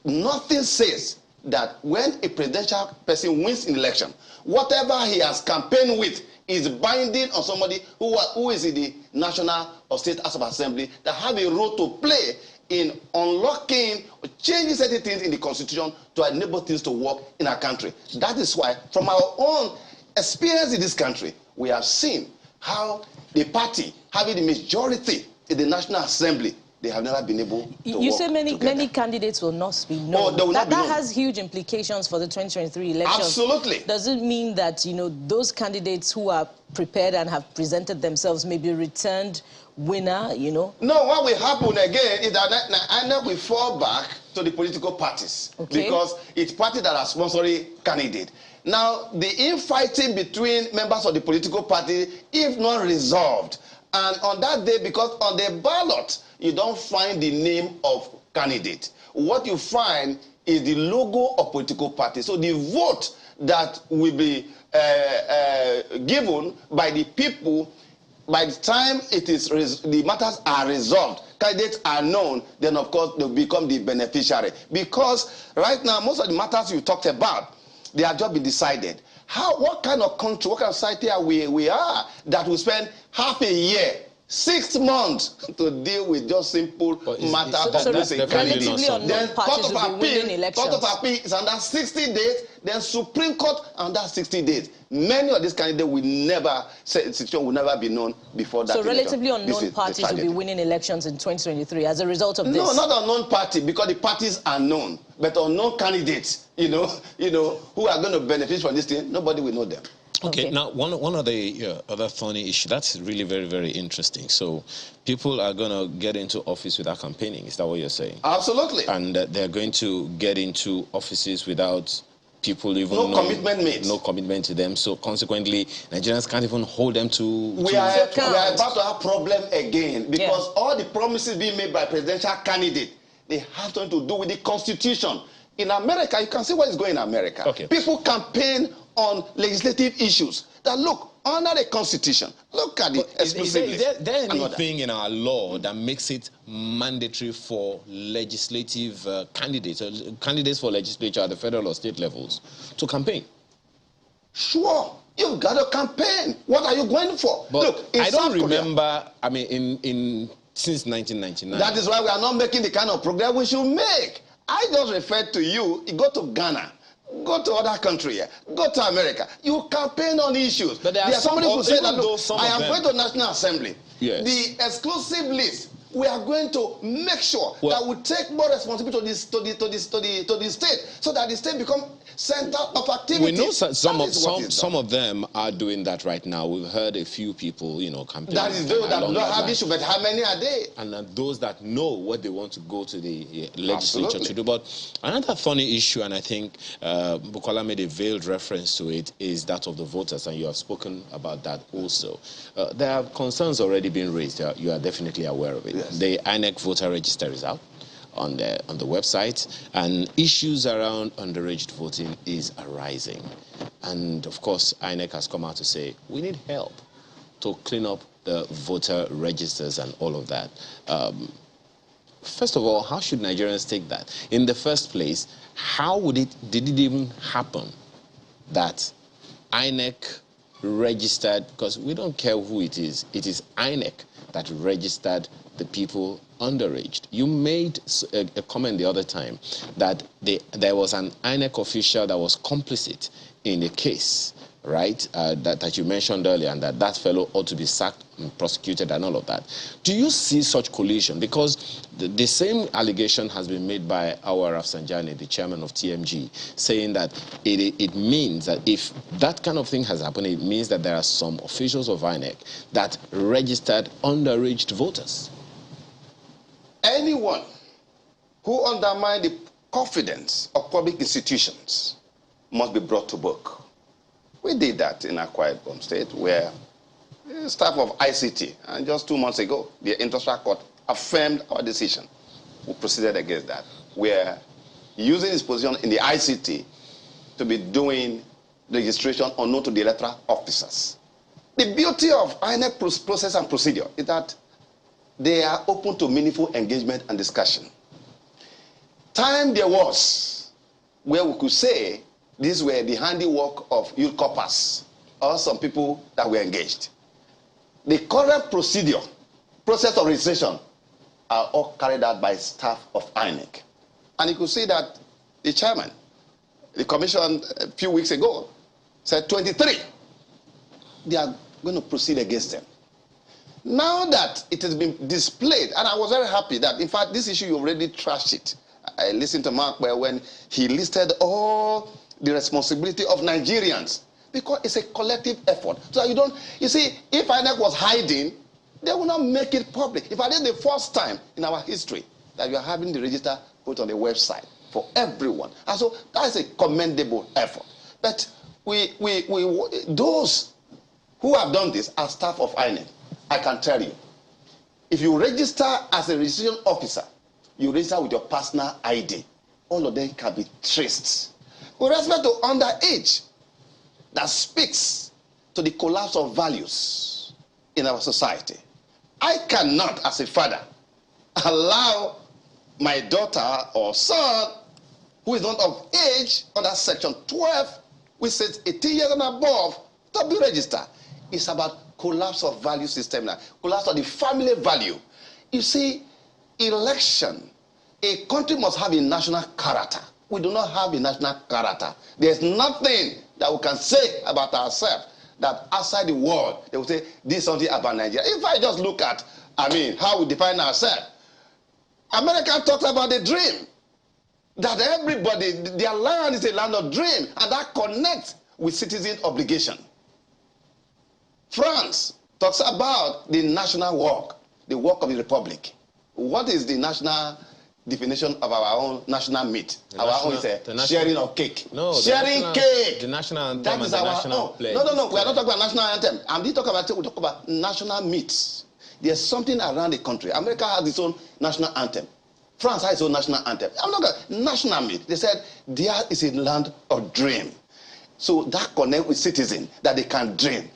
Nothing says that when a presidential person wins an election, whatever he has campaigned with is binding on somebody who is in the National or State House of Assembly that have a role to play in unlocking or changing certain things in the Constitution to enable things to work in our country. That is why, from our own experience in this country, we have seen how the party having the majority in the National Assembly, they have never been able to You work say many candidates will not be known. That has huge implications for the 2023 elections. Absolutely. Does it mean that, those candidates who are prepared and have presented themselves may be returned winner, No, what will happen again is that INEC will fall back to the political parties, okay, because it's party that are sponsoring candidate. Now, the infighting between members of the political party, if not resolved, and on that day, because on the ballot, you don't find the name of candidate. What you find is the logo of political party. So the vote that will be given by the people, by the time it is the matters are resolved, candidates are known, then of course they'll become the beneficiary. Because right now, most of the matters you talked about, they have just been decided. What kind of country, what kind of society are we are that we spend half a year, 6 months to deal with just simple matters of this relatively unknown parties will be winning elections. Court of Appeal is under 60 days, then Supreme Court under 60 days. Many of these candidates will never, situation will never be known before that. So relatively unknown parties will be winning elections in 2023 as a result of this? No, not unknown party, because the parties are known, but unknown candidates, you know, who are going to benefit from this thing, nobody will know them. Okay, now one of the other thorny issue, that's really very, very interesting. So people are going to get into office without campaigning. Is that what you're saying? Absolutely. And they're going to get into offices without people even commitment made. No commitment to them. So consequently, Nigerians can't even hold them to... We are about to have problem again, because all the promises being made by presidential candidate, they have something to do with the Constitution. In America, you can see what is going in America. Okay. People campaign on legislative issues that look under the Constitution. Look at the exclusive list. Is there anything in our law that makes it mandatory for legislative candidates for legislature at the federal or state levels to campaign? Sure. You've got to campaign. What are you going for? But look, I don't remember, I mean, since 1999. That is why we are not making the kind of progress we should make. I just referred to you go to Ghana. Go to other countries, go to America. You campaign on issues. But there are somebody who say that, look, I am going to National Assembly. Yes. The exclusive list, we are going to make sure that we take more responsibility to the state, so that the state become center of activity. We know some of them are doing that right now. We've heard a few people, campaigning. That is those that don't have issue, but how many are they? And those that know what they want to go to the legislature to do. But another funny issue, and I think Bukola made a veiled reference to it, is that of the voters, and you have spoken about that also. There are concerns already being raised. You are definitely aware of it. Yes. The INEC voter register is out on the website, and issues around underage voting is arising. And of course, INEC has come out to say we need help to clean up the voter registers and all of that. First of all, how should Nigerians take that? In the first place, did it even happen that INEC registered, because we don't care who it is INEC that registered the people underage. You made a comment the other time that there was an INEC official that was complicit in a case, right, that you mentioned earlier, and that fellow ought to be sacked and prosecuted and all of that. Do you see such collusion? Because the same allegation has been made by our Rafsanjani, the chairman of TMG, saying that it means that if that kind of thing has happened, it means that there are some officials of INEC that registered underage voters. Anyone who undermines the confidence of public institutions must be brought to book. We did that in Akwa Ibom State, where staff of ICT, and just 2 months ago, the Electoral Court affirmed our decision. We proceeded against that. We are using his position in the ICT to be doing registration unknown to the electoral officers. The beauty of INEC process and procedure is that they are open to meaningful engagement and discussion. Time there was where we could say these were the handiwork of youth corpers or some people that were engaged. The current process of registration are all carried out by staff of INEC. And you could see that the chairman, the commission a few weeks ago, said 23. They are going to proceed against them. Now that it has been displayed, and I was very happy that, in fact, this issue, you already trashed it. I listened to Mark when he listed all the responsibility of Nigerians, because it's a collective effort. So you see, if INEC was hiding, they will not make it public. If I did the first time in our history that you are having the register put on the website for everyone. And so that is a commendable effort. But those who have done this are staff of INEC. I can tell you, if you register as a registration officer, you register with your personal ID. All of them can be traced. With respect to underage, that speaks to the collapse of values in our society. I cannot, as a father, allow my daughter or son who is not of age under Section 12, which says 18 years and above, to be registered. It's about collapse of value system now, collapse of the family value. You see, election, a country must have a national character. We do not have a national character. There's nothing that we can say about ourselves that outside the world, they will say, this is something about Nigeria. If I just look at, how we define ourselves, America talks about the dream. That everybody, their land is a land of dream, and that connects with citizen obligation. France talks about the national work, the work of the republic. What is the national definition of our own national meat? Our own is sharing of cake. No, sharing cake. The national anthem that and is the our national own. pledge. No, we are not talking about national anthem. We talk about national meats. There's something around the country. America has its own national anthem. France has its own national anthem. I'm not going national meat. They said there is a land of dream. So that connects with citizens that they can dream.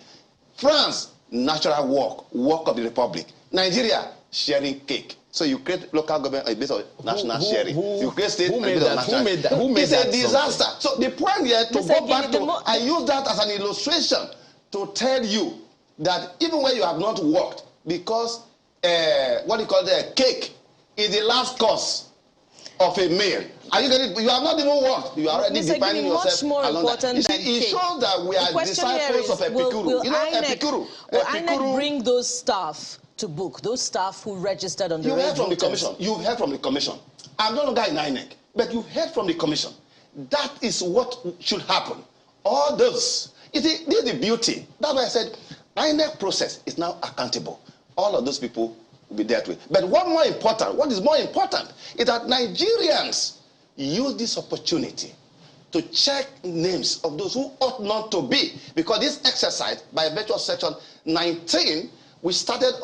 France, natural work of the republic. Nigeria, sharing cake. So you create local government based on national sharing. You create state based on national sharing. It's a disaster. So the point here, to go back to, I use that as an illustration to tell you that even when you have not worked, because what you call the cake is the last course of a meal. Are you getting it? You have not even worked. You are already defining yourself. Much more important you see, it shows that we are disciples of Epicurus. Will Epicurus. Will INEC bring those staff to book, those staff who registered on the You heard from the voters? commission. You've heard from the commission. I'm no longer in INEC, but you heard from the commission. That is what should happen. All those. You see, this is the beauty. That's why I said INEC process is now accountable. All of those people will be dealt with. But what is more important is that Nigerians use this opportunity to check names of those who ought not to be. Because this exercise, by virtue of Section 19, we started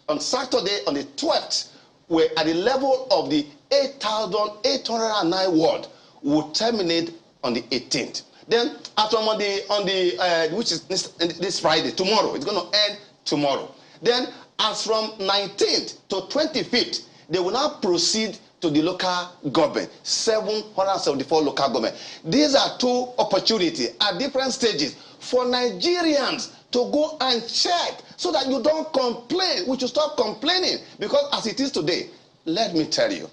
on Saturday on the 12th, where at the level of the 8,809 ward will terminate on the 18th. Then after on the which is this Friday, tomorrow, it's going to end tomorrow. Then as from 19th to 25th, they will now proceed to the local government, 774 local government. These are two opportunities at different stages for Nigerians to go and check so that you don't complain. We should stop complaining, because as it is today, let me tell you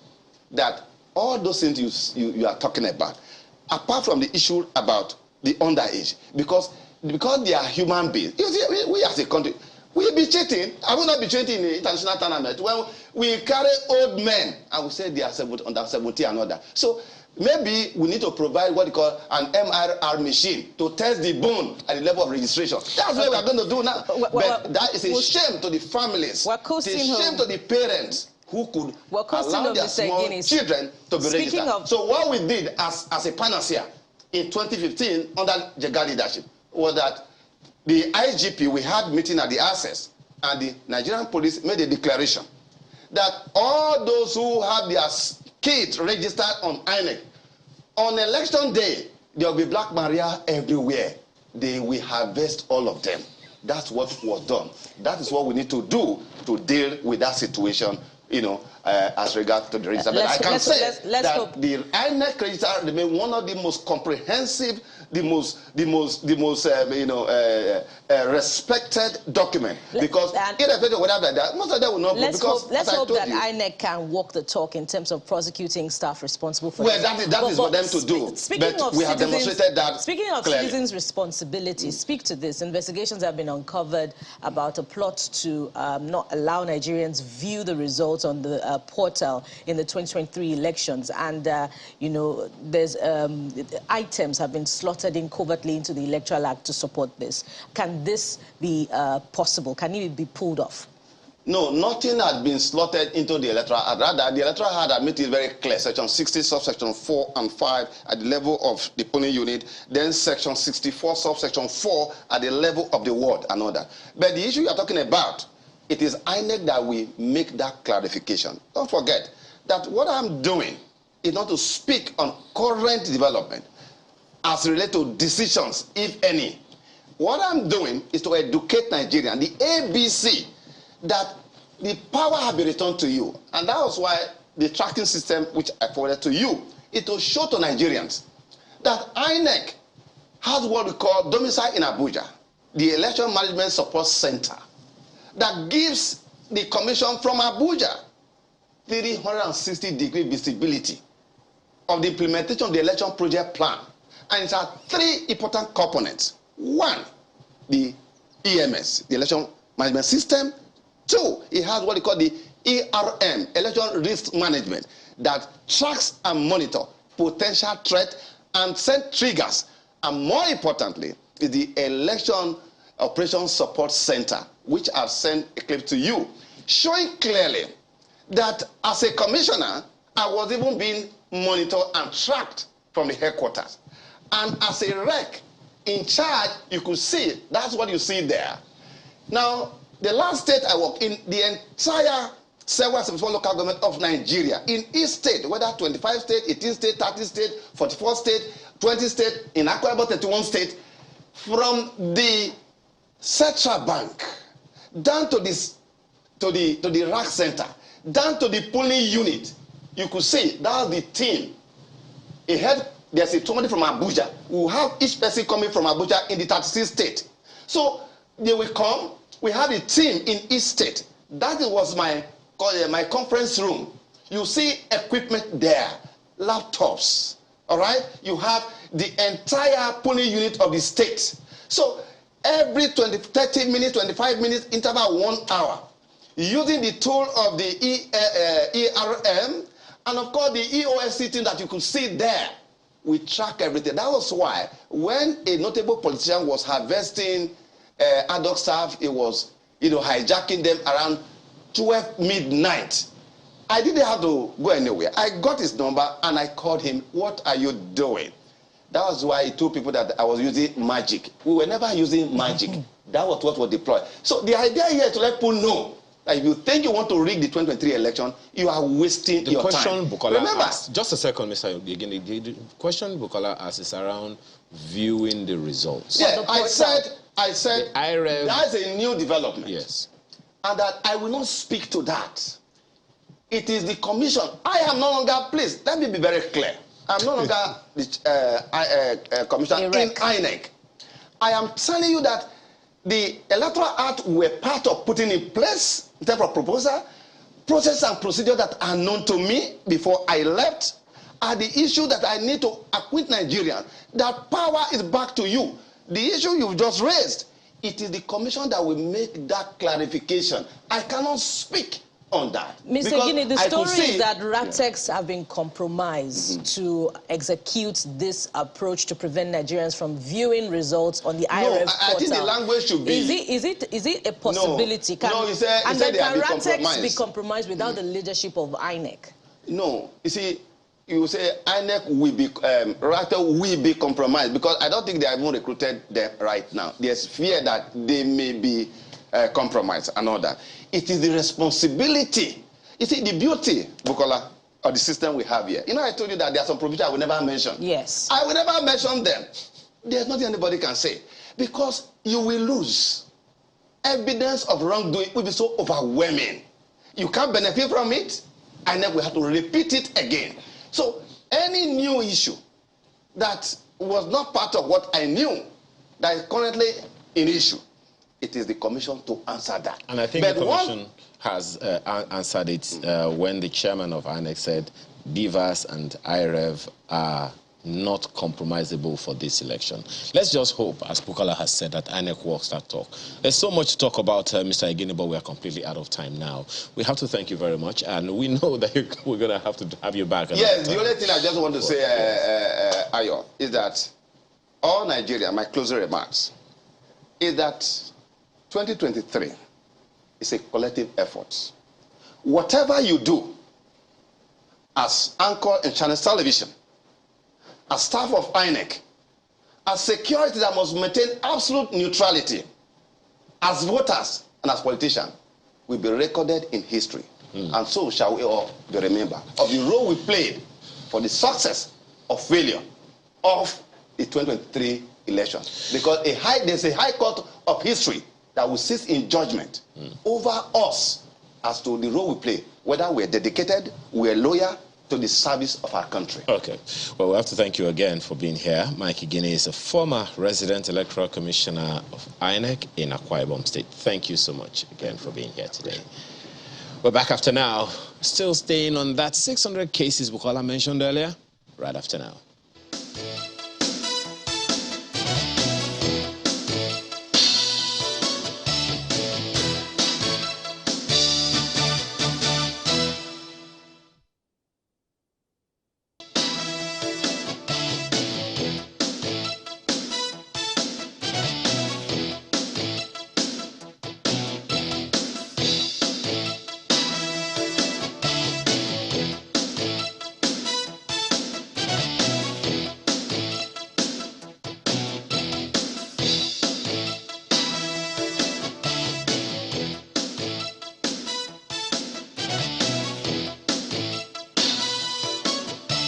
that all those things you are talking about, apart from the issue about the underage, because they are human beings. You see, we as a country, we be cheating. I will not be cheating in the international tournament when we carry old men and we say they are under 70 and all that. So maybe we need to provide what you call an MRR machine to test the bone at the level of registration. That's what we are going to do now. But that is a shame to the families. It's a shame to the parents who could allow their small children to be registered. So what we did as a panacea in 2015 under Jega leadership was that the IGP, we had meeting at the access, and the Nigerian police made a declaration that all those who have their kids registered on INEC, on election day, there will be Black Maria everywhere. They will harvest all of them. That's what was done. That is what we need to do to deal with that situation, as regards to the register. But I can say that the INEC register remains one of the most comprehensive, the most respected document, because irrespective of whatever that, most of them will not go. Because let's hope that INEC can walk the talk in terms of prosecuting staff responsible for. Well, that is for them to do. But we have demonstrated that. Speaking of clearly. citizens' responsibility, speak to this. Investigations have been uncovered about a plot to not allow Nigerians view the results on the portal in the 2023 elections, and there's items have been slotted in covertly into the Electoral Act to support this. Can this be possible? Can it be pulled off? No, nothing had been slotted into the Electoral Act. Rather, the Electoral Act had made it very clear. Section 60, subsection 4 and 5 at the level of the polling unit. Then section 64, subsection 4 at the level of the ward and all that. But the issue you are talking about, it is INEC that will make that clarification. Don't forget that what I'm doing is not to speak on current development as related to decisions, if any. What I'm doing is to educate Nigerians, the ABC, that the power has been returned to you. And that was why the tracking system, which I forwarded to you, it will show to Nigerians that INEC has what we call domicile in Abuja, the Election Management Support Center, that gives the commission from Abuja 360-degree visibility of the implementation of the election project plan. And it has three important components. One, the EMS, the Election Management System. Two, it has what we call the ERM, Election Risk Management, that tracks and monitors potential threat and set triggers. And more importantly, is the Election Operations Support Center, which I've sent a clip to you, showing clearly that as a commissioner, I was even being monitored and tracked from the headquarters. And as a rec in charge, you could see, that's what you see there. Now, the last state I worked in, the entire 774 local government of Nigeria, in each state, whether 25 state, 18 state, 30 state, 44 state, 20 state, in Akwa, about 31 state, from the Central Bank down to this, to the rack center, down to the polling unit, you could see that's the team. There's somebody from Abuja. We will have each person coming from Abuja in the 36 state. So they will come. We have a team in each state. That was my conference room. You see equipment there, laptops, all right? You have the entire polling unit of the state. So every 20, 30 minutes, 25 minutes, interval 1 hour, using the tool of the ERM, and of course the EOSC team that you could see there, we track everything. That was why when a notable politician was harvesting ad hoc staff, it was, hijacking them around 12 midnight. I didn't have to go anywhere. I got his number and I called him. What are you doing? That was why he told people that I was using magic. We were never using magic. That was what was deployed. So the idea here is to let people know that if you think you want to rig the 2023 election, you are wasting your time. The question Bukola asked, just a second, Mr. Igini, the question Bukola asked is around viewing the results. Yeah, I said that's a new development. Yes. And that I will not speak to that. It is the commission. I am no longer, please, let me be very clear. I'm no longer the commissioner in INEC. I am telling you that the Electoral Act were part of putting in place in terms of proposal, process and procedure that are known to me before I left, are the issue that I need to acquaint Nigerians that power is back to you. The issue you've just raised, it is the commission that will make that clarification. I cannot speak on that. Mr. Igini, the story is that RATEX have been compromised to execute this approach to prevent Nigerians from viewing results on the IRF portal. I think the language should be... Is it a possibility? No, he said can RATEX be compromised without the leadership of INEC? No, you see, you say INEC will be, RATEX will be compromised because I don't think they have even recruited them right now. There's fear that they may be compromised and all that. It is the responsibility. You see, the beauty, Bukola, of the system we have here. I told you that there are some provisions I will never mention. Yes. I will never mention them. There's nothing anybody can say. Because you will lose. Evidence of wrongdoing will be so overwhelming. You can't benefit from it, and then we have to repeat it again. So, any new issue that was not part of what I knew that is currently in issue, it is the commission to answer that. And I think the commission has answered it when the chairman of INEC said BVAS and IREV are not compromisable for this election. Let's just hope, as Bukola has said, that INEC walks that talk. There's so much to talk about, Mr. Igini, but we are completely out of time now. We have to thank you very much, and we know that we're going to have you back. Yes, the only thing I just want to say, Ayo, is that all Nigeria, my closing remarks, is that 2023 is a collective effort. Whatever you do as anchor in Channels Television, as staff of INEC, as security that must maintain absolute neutrality, as voters and as politicians, will be recorded in history. And so shall we all be remembered of the role we played for the success or failure of the 2023 elections. Because there's a high court of history that will sit in judgment over us as to the role we play, whether we're dedicated, we're loyal to the service of our country. Okay. Well, we have to thank you again for being here. Mike Igini is a former resident electoral commissioner of INEC in Akwa Ibom State. Thank you so much again for being here today. We're back after now. Still staying on that 600 cases Bukola mentioned earlier, right after now.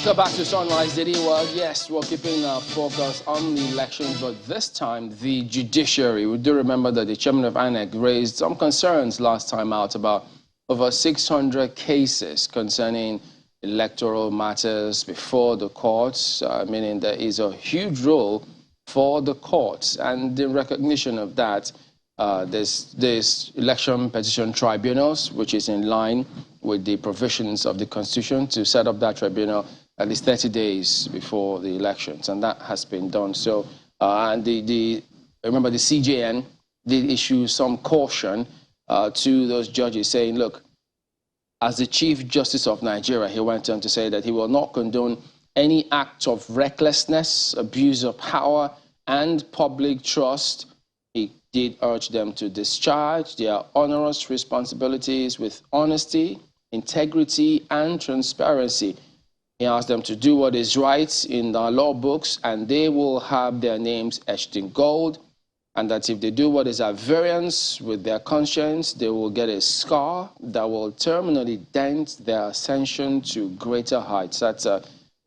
Go back to Sunrise Daily. Well, yes, we're keeping our focus on the elections, but this time the judiciary. We do remember that the chairman of INEC raised some concerns last time out about over 600 cases concerning electoral matters before the courts, meaning there is a huge role for the courts. And in recognition of that, there's election petition tribunals, which is in line with the provisions of the Constitution to set up that tribunal at least 30 days before the elections, and that has been done. So, and remember the CJN did issue some caution to those judges saying, look, as the Chief Justice of Nigeria, he went on to say that he will not condone any act of recklessness, abuse of power, and public trust. He did urge them to discharge their onerous responsibilities with honesty, integrity, and transparency. He asked them to do what is right in our law books, and they will have their names etched in gold, and that if they do what is at variance with their conscience, they will get a scar that will terminally dent their ascension to greater heights. That's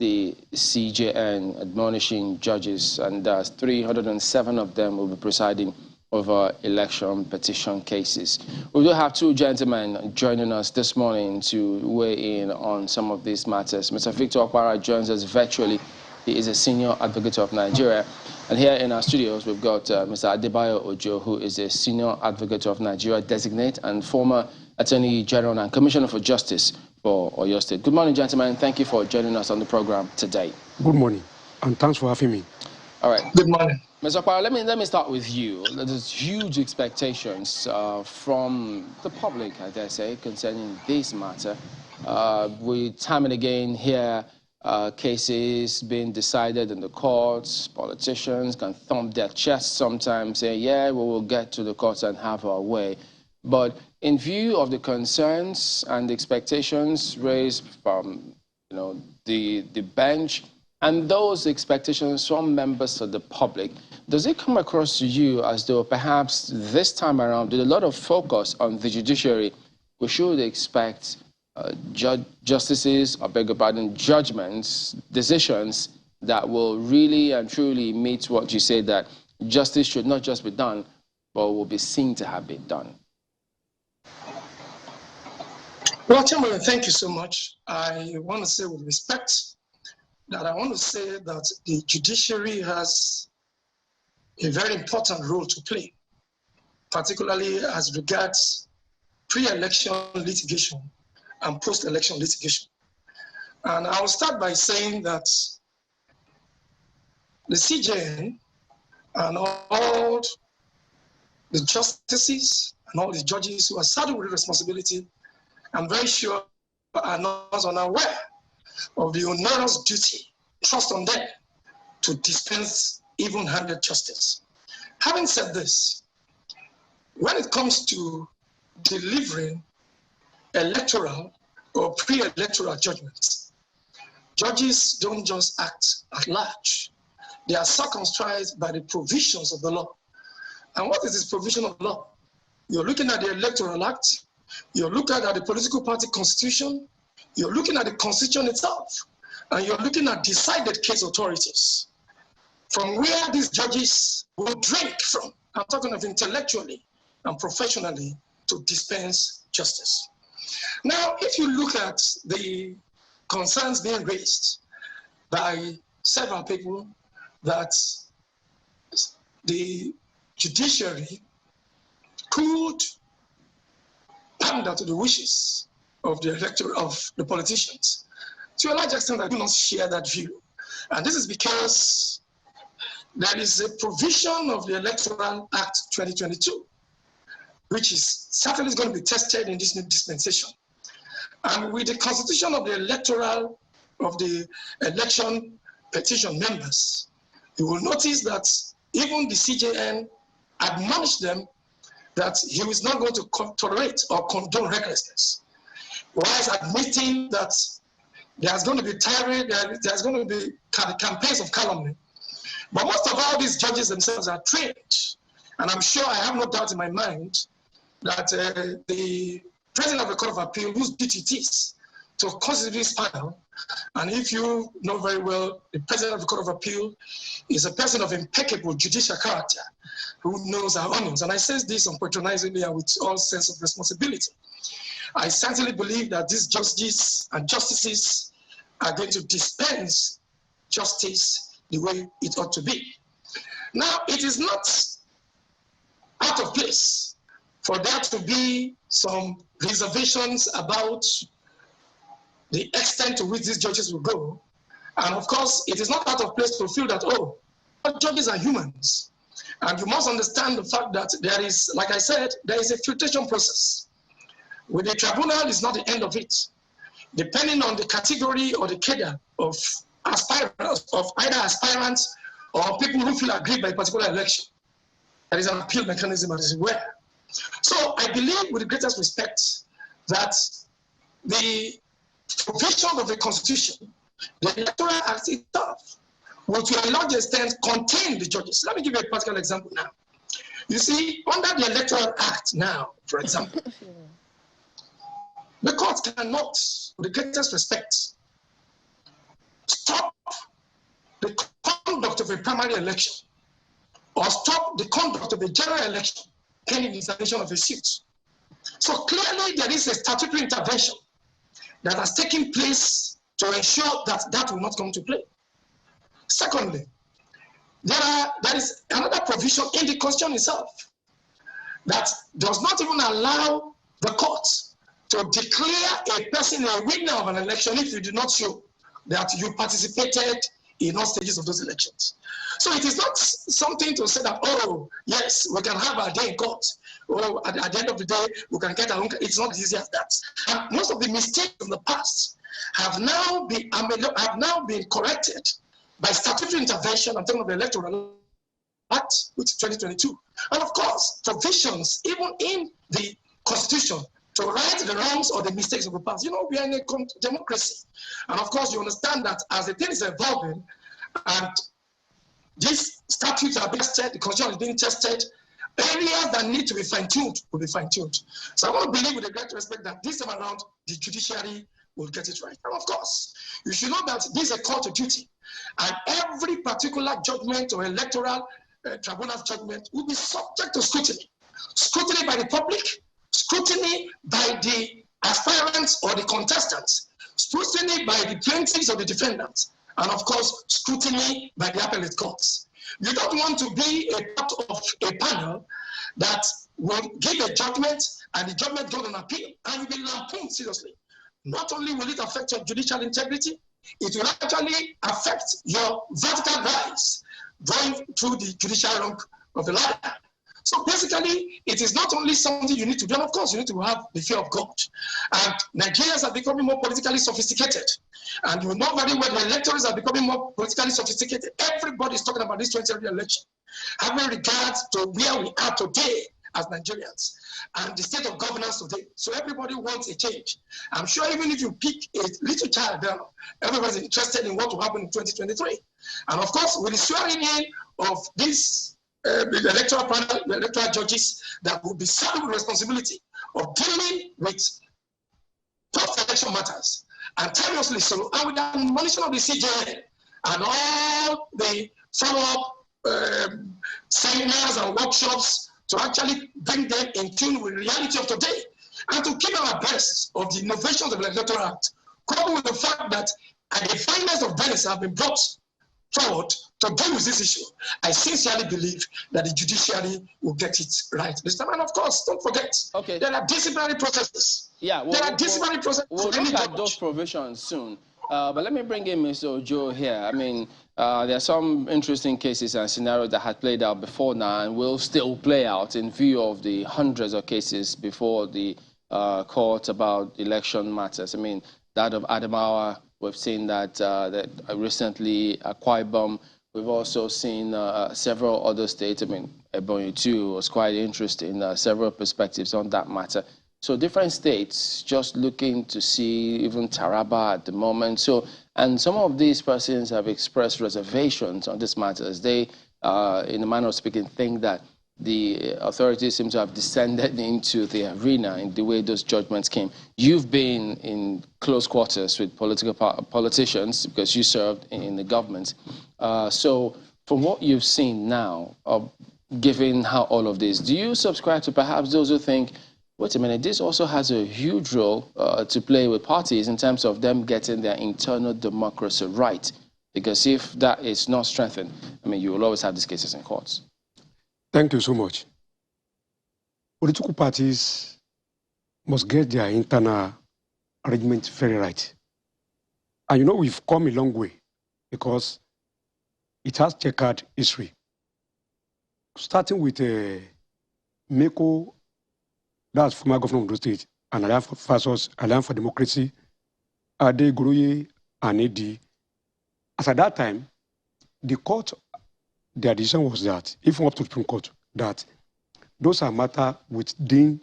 the CJN admonishing judges, and 307 of them will be presiding over election petition cases. We do have two gentlemen joining us this morning to weigh in on some of these matters. Mr. Victor Akwa joins us virtually. He is a senior advocate of Nigeria. And here in our studios, we've got Mr. Adebayo Ojo, who is a senior advocate of Nigeria designate and former Attorney General and Commissioner for Justice for Oyo State. Good morning, gentlemen. Thank you for joining us on the program today. Good morning, and thanks for having me. All right. Good morning. Mr. Akwa, let me start with you. There's huge expectations from the public, I dare say, concerning this matter. We time and again hear cases being decided in the courts. Politicians can thump their chests sometimes, say, yeah, we will get to the courts and have our way. But in view of the concerns and the expectations raised from the bench, and those expectations from members of the public, does it come across to you as though perhaps this time around, with a lot of focus on the judiciary, we should expect justices, I beg your pardon, judgments, decisions that will really and truly meet what you say, that justice should not just be done, but will be seen to have been done? Well, Chairman, thank you so much. I want to say with respect that I want to say that the judiciary has a very important role to play, particularly as regards pre-election litigation and post-election litigation. And I'll start by saying that the CJN and all the justices and all the judges who are saddled with responsibility, I'm very sure are not unaware of the onerous duty thrust on them to dispense even-handed justice. Having said this, when it comes to delivering electoral or pre-electoral judgments. Judges don't just act at large. They are circumscribed by the provisions of the law. And what is this provision of law? You're looking at the Electoral Act, you're looking at the political party constitution, you're looking at the constitution itself, and you're looking at decided case authorities. From where these judges will drink from, I'm talking of intellectually and professionally, to dispense justice. Now, if you look at the concerns being raised by several people that the judiciary could pander to the wishes of the politicians, to a large extent, I do not share that view. And this is because there is a provision of the Electoral Act 2022, which is certainly going to be tested in this new dispensation. And with the constitution of the electoral, of the election petition members, you will notice that even the CJN admonished them that he is not going to tolerate or condone recklessness, whilst admitting that there's going to be tirade, there's going to be campaigns of calumny. But most of all these judges themselves are trained, and I'm sure, I have no doubt in my mind, that the President of the Court of Appeal, whose duty it is to constitute this panel, and if you know very well, the President of the Court of Appeal is a person of impeccable judicial character who knows our onions. And I say this unpatronizingly and with all sense of responsibility. I certainly believe that these judges and justices are going to dispense justice the way it ought to be. Now, it is not out of place for there to be some reservations about the extent to which these judges will go. And of course, it is not out of place to feel that, oh, judges are humans. And you must understand the fact that there is, like I said, there is a filtration process. With the tribunal, is not the end of it. Depending on the category or the cadre of aspirants, of either aspirants or people who feel aggrieved by a particular election, there is an appeal mechanism that is aware. So I believe, with the greatest respect, that the provision of the Constitution, the Electoral Act itself, will to a large extent contain the judges. Let me give you a practical example now. You see, under the Electoral Act now, for example, the court cannot, with the greatest respect, stop the conduct of a primary election or stop the conduct of a general election pending the examination of a suit. So clearly there is a statutory intervention that has taken place to ensure that that will not come to play. Secondly, there is another provision in the Constitution itself that does not even allow the court to declare a person a winner of an election if you do not show that you participated in all stages of those elections. So it is not something to say that, oh, yes, we can have our day in court, or at the end of the day, we can get our own. It's not as easy as that. And most of the mistakes of the past have now been corrected by statutory intervention. I'm talking of the Electoral Act, which is 2022. And of course, provisions, even in the Constitution, to right the wrongs or the mistakes of the past. You know, we are in a democracy. And of course, you understand that as the thing is evolving, and these statutes are being tested, the Constitution is being tested, areas that need to be fine-tuned will be fine-tuned. So I want to believe, with a great respect, that this time around, the judiciary will get it right. And of course, you should know that this is a court of duty, and every particular judgment or electoral tribunal's judgment will be subject to scrutiny. Scrutiny by the public, scrutiny by the aspirants or the contestants, scrutiny by the plaintiffs or the defendants, and of course, scrutiny by the appellate courts. You don't want to be a part of a panel that will give a judgment and the judgment goes on appeal and you'll be lampooned seriously. Not only will it affect your judicial integrity, it will actually affect your vertical rise going through the judicial rank of the ladder. So basically, it is not only something you need to do, and of course, you need to have the fear of God. And Nigerians are becoming more politically sophisticated. And you know very well the electors are becoming more politically sophisticated. Everybody is talking about this 2020 election, having regard to where we are today as Nigerians and the state of governance today. So everybody wants a change. I'm sure even if you pick a little child down, everybody's interested in what will happen in 2023. And of course, with the swearing in of these electoral panel, the electoral judges that will be saddled with responsibility of dealing with post-election matters, and tirelessly so, and with the admonition of the CJN and all the follow-up seminars and workshops to actually bring them in tune with the reality of today, and to keep our best of the innovations of the Electoral Act, coupled with the fact that the finest of benefits have been brought forward to deal with this issue. I sincerely believe that the judiciary will get it right this time. And of course, don't forget, there are disciplinary processes. Yeah, there are disciplinary processes. We'll look at those provisions soon. But let me bring in Mr. Ojo here. I mean, there are some interesting cases and scenarios that had played out before now and will still play out in view of the hundreds of cases before the court about election matters. I mean, that of Adamawa, we've seen that, recently, Akwa Ibom. We've also seen several other states. I mean, Ebonyi too was quite interesting, several perspectives on that matter. So different states just looking to see even Taraba at the moment. So, and some of these persons have expressed reservations on this matter as they, in a manner of speaking, think that the authorities seem to have descended into the arena in the way those judgments came. You've been in close quarters with politicians because you served in the government. So from what you've seen now, given how all of this, do you subscribe to perhaps those who think, wait a minute, this also has a huge role to play with parties in terms of them getting their internal democracy right? Because if that is not strengthened, I mean, you will always have these cases in courts. Thank you so much. Political parties must get their internal arrangement very right. And you know, we've come a long way because it has checkered history. Starting with Meko, that's former governor of the state, and Alliance for Democracy, Ade Guruye and Edi. As at that time, the court, their decision was that, even up to the Supreme Court, that those are matters within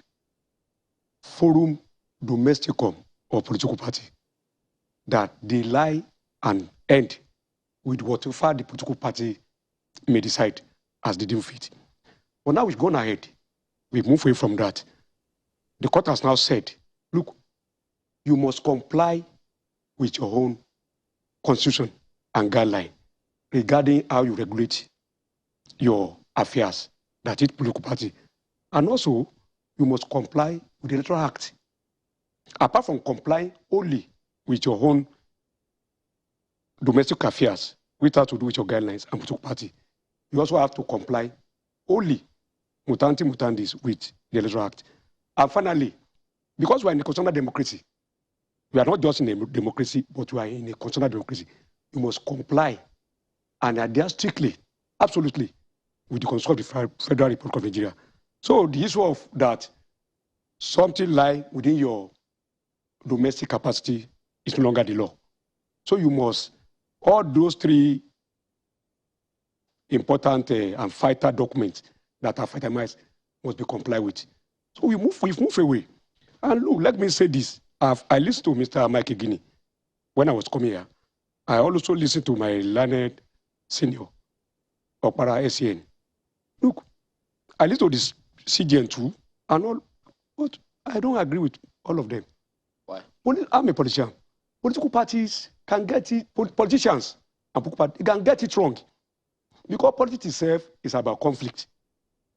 forum domesticum or political party, that they lie and end with whatever the political party may decide as they deem fit. But now we've gone ahead. We've moved away from that. The court has now said, look, you must comply with your own constitution and guideline regarding how you regulate your affairs, that is political party. And also, you must comply with the Electoral Act. Apart from complying only with your own domestic affairs, which have to do with your guidelines and political party, you also have to comply only mutandis with the Electoral Act. And finally, because we are in a constitutional democracy, we are not just in a democracy, but we are in a constitutional democracy, you must comply and adhere strictly, absolutely, with the Constitution of the Federal Republic of Nigeria. So the issue of that something lie within your domestic capacity is no longer the law. So you must, all those three important and vital documents that are itemized must be complied with. So we've moved away. And look, let me say this. I listened to Mr. Mike Igini when I was coming here. I also listened to my learned senior, Opara SEN. Look, I listened to this CGN too, and all, but I don't agree with all of them. Why? I'm a politician. Political parties can get it, politicians and political parties can get it wrong. Because politics itself is about conflict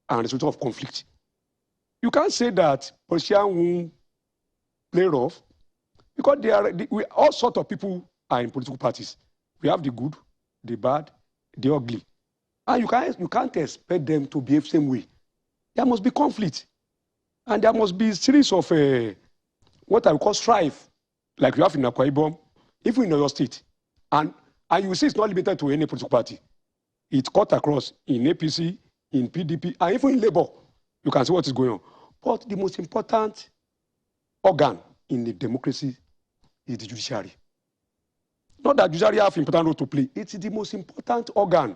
and result of conflict. You can't say that politicians won't play rough because all sorts of people are in political parties. We have the good, the bad, the ugly. And you can't expect them to behave the same way. There must be conflict. And there must be a series of what I would call strife, like you have in Akwa Ibom, even in your state. And you see it's not limited to any political party. It's cut across in APC, in PDP, and even in Labour. You can see what is going on. But the most important organ in the democracy is the judiciary. Not that judiciary have an important role to play. It's the most important organ.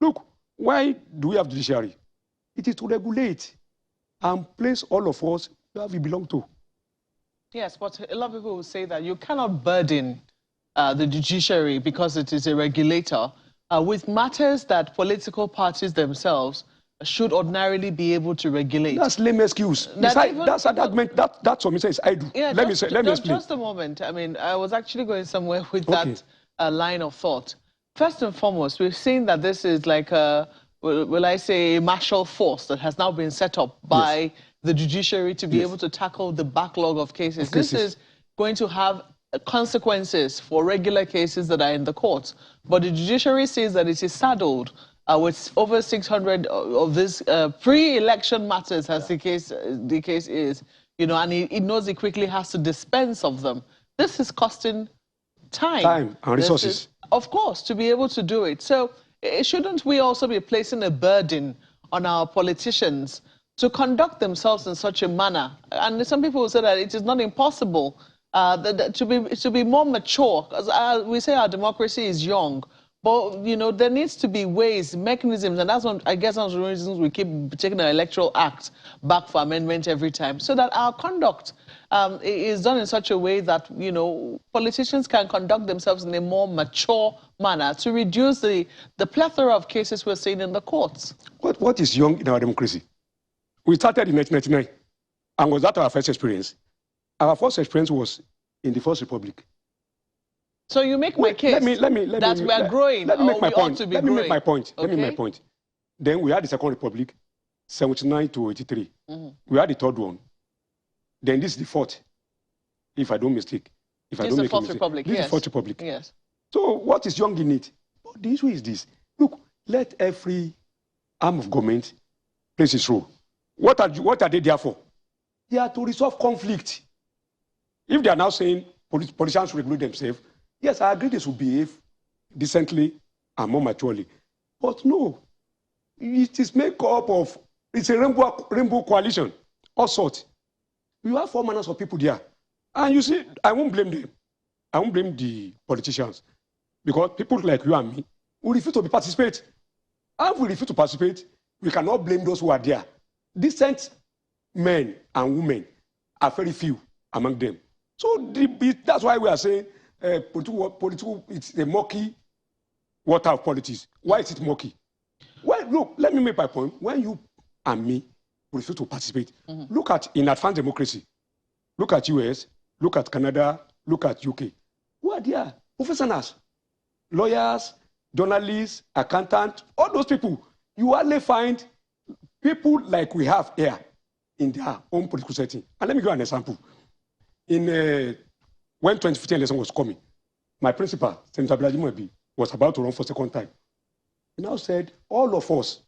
Look, why do we have judiciary? It is to regulate and place all of us where we belong to. Yes, but a lot of people will say that you cannot burden the judiciary because it is a regulator with matters that political parties themselves should ordinarily be able to regulate. That's lame excuse. That's what me says I do. Yeah, let me explain. Just a moment. I mean, I was actually going somewhere with that line of thought. First and foremost, we've seen that this is like a, will I say, a martial force that has now been set up by the judiciary to be able to tackle the backlog of cases. This is going to have consequences for regular cases that are in the courts. But the judiciary says that it is saddled with over 600 of these pre-election matters, as the case is, you know, and it knows it quickly has to dispense of them. This is costing time and resources. Of course, to be able to do it. So shouldn't we also be placing a burden on our politicians to conduct themselves in such a manner? And some people will say that it is not impossible to be more mature, because we say our democracy is young. But, you know, there needs to be ways, mechanisms, and that's one, I guess, one of the reasons we keep taking the Electoral Act back for amendment every time, so that our conduct is done in such a way that, you know, politicians can conduct themselves in a more mature manner to reduce the plethora of cases we're seeing in the courts. What is young in our democracy? We started in 1999, and was that our first experience? Our first experience was in the First Republic. So you make my case that we are growing, let me make my point. Let me make my point. Let me make my point. Then we had the Second Republic, 79 to 83. We had the third one. Then this is the fourth, if I don't mistake. If I don't make a mistake. Republic, this is the Fourth Republic. Yes. So what is young in it? But the issue is this. Look, let every arm of government play its role. What are they there for? They are to resolve conflict. If they are now saying politicians should regulate themselves, yes, I agree they should behave decently and more maturely. But no, it is made up of, it's a rainbow coalition, all sorts. You have 4 manners of people there. And you see, I won't blame them. I won't blame the politicians. Because people like you and me will refuse to participate. And if we refuse to participate, we cannot blame those who are there. Decent men and women are very few among them. So that's why we are saying political, it's a murky water of politics. Why is it murky? Well, look, let me make my point. When you and me refuse to participate, look at in advanced democracy, look at US, look at Canada, look at UK. Who are there? Professionals, lawyers, journalists, accountants, all those people. You only find people like we have here in their own political setting. And let me give you an example. When 2015 election was coming, my principal, Senator Bladimwebi, was about to run for second time. He now said, all of us,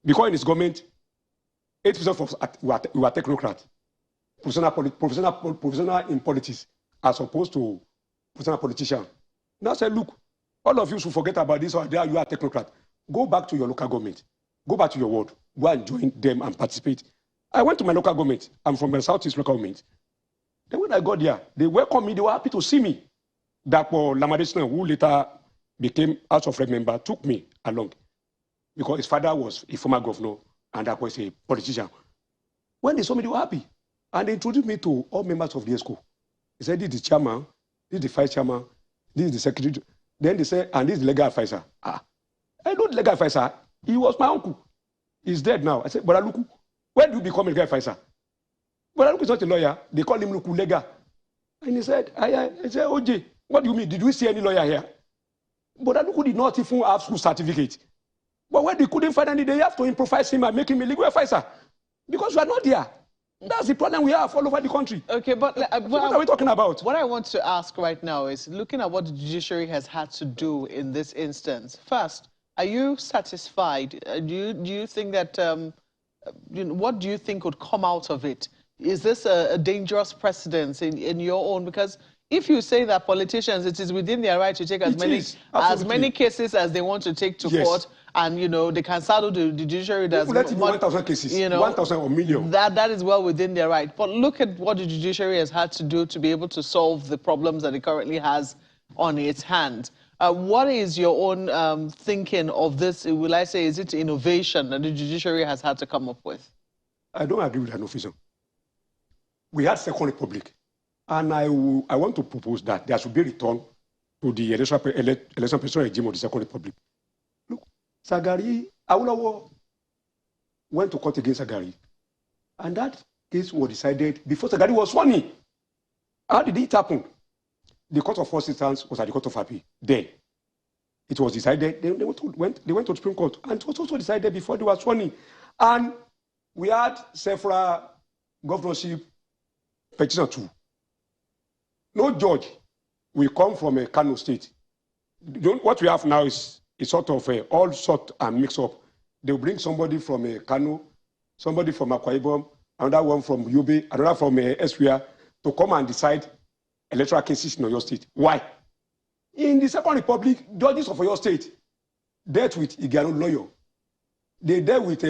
because in his government, 80% of us we were technocrats, professional in politics, as opposed to professional politicians. Now said, look, all of you should forget about this, or there you are technocrat. Go back to your local government. Go back to your ward. Go and join them and participate. I went to my local government. I'm from the Southeast local government. Then when I got there, they welcomed me. They were happy to see me. Dapo Lamadesina, who later became House of Rep member, took me along because his father was a former governor and Dapo was a politician. When they saw me, they were happy. And they introduced me to all members of the ESCO. They said, this is the chairman, this is the vice chairman, this is the secretary. Then they said, and this is the legal advisor. I know the legal advisor. He was my uncle. He's dead now. I said, but Luku, when do you become a legal advisor? But Luku is not a lawyer. They call him Luku Lega. And he said, I said, OJ, what do you mean? Did we see any lawyer here? But Luku did not even have school certificate. But when they couldn't find any, they have to improvise him and make him a legal advisor. Because we are not there. That's the problem we have all over the country. Okay, but what are we talking about? What I want to ask right now is, looking at what the judiciary has had to do in this instance, first, are you satisfied? Do you think that, what do you think would come out of it? Is this a dangerous precedent in your own? Because if you say that politicians, it is within their right to take as many cases as they want to take to court, and they can saddle the judiciary. That's let it be 1,000 cases, 1,000 or million. That is well within their right. But look at what the judiciary has had to do to be able to solve the problems that it currently has on its hands. What is your own thinking of this? Will I say, is it innovation that the judiciary has had to come up with? I don't agree with that official. We had Second Republic, and I want to propose that there should be a return to the election presidential regime of the Second Republic. Look, Sagari, Awolowo went to court against Sagari, and that case was decided before Sagari was sworn in. How did it happen? The court of first instance was at the court of appeal. Then it was decided. They went to the Supreme Court, and it was also decided before they were sworn in. And we had several governorship petitions too. No judge will come from a Kano state. What we have now is a sort of all sort and mix up. They'll bring somebody from Kano, somebody from Akwa Ibom, another one from Yobe, another from Eswia to come and decide electoral cases in Oyo State. Why? In the Second Republic, judges of Oyo State dealt with Igini lawyer. They dealt with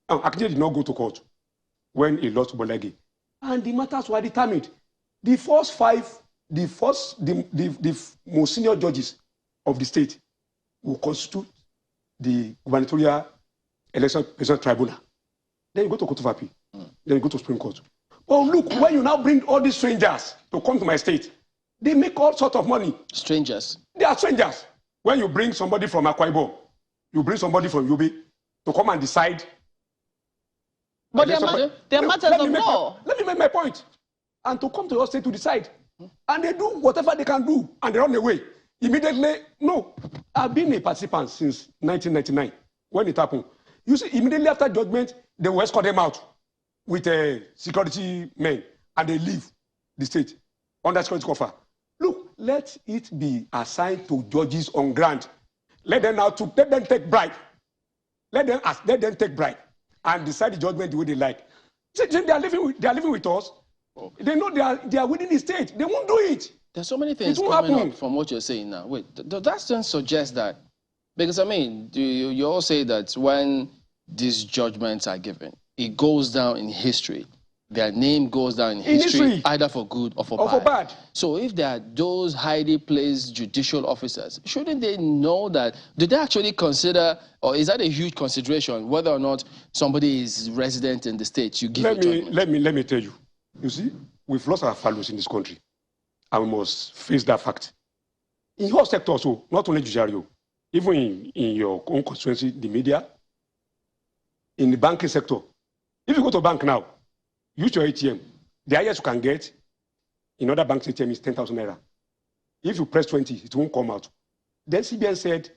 Akwa did not go to court when he lost Bolegi. And the matters were determined. The first five, the most senior judges of the state will constitute the gubernatorial election tribunal. Then you go to Court of Appeal. Then you go to Supreme Court. Oh, look, when you now bring all these strangers to come to my state, they make all sorts of money. Strangers? They are strangers. When you bring somebody from Akwa Ibom, you bring somebody from Yobe to come and decide. But there are matters of law. Let me make my point. And to come to your state to decide. And they do whatever they can do, and they run away. Immediately, no. I've been a participant since 1999, when it happened. You see, immediately after judgment, they will escort them out with security men, and they leave the state under security cover. Look, let it be assigned to judges on ground. Let them take bribe. Let them take bribe and decide the judgment the way they like. They are living with us. Oh. They know they are within the state. They won't do it. There's so many things coming up from what you're saying now. Wait, does that suggest that? Because, I mean, you all say that when these judgments are given, it goes down in history. Their name goes down in history, either for good or for bad. So if there are those highly placed judicial officers, shouldn't they know that? Do they actually consider, or is that a huge consideration, whether or not somebody is resident in the state you give a judgment? Let me tell you. You see, we've lost our values in this country, and we must face that fact. In your sector also, not only judiciary, even in your own constituency, the media, in the banking sector. If you go to a bank now, use your ATM. The highest you can get in other banks' ATM is 10,000 naira. If you press 20, it won't come out. Then CBN said,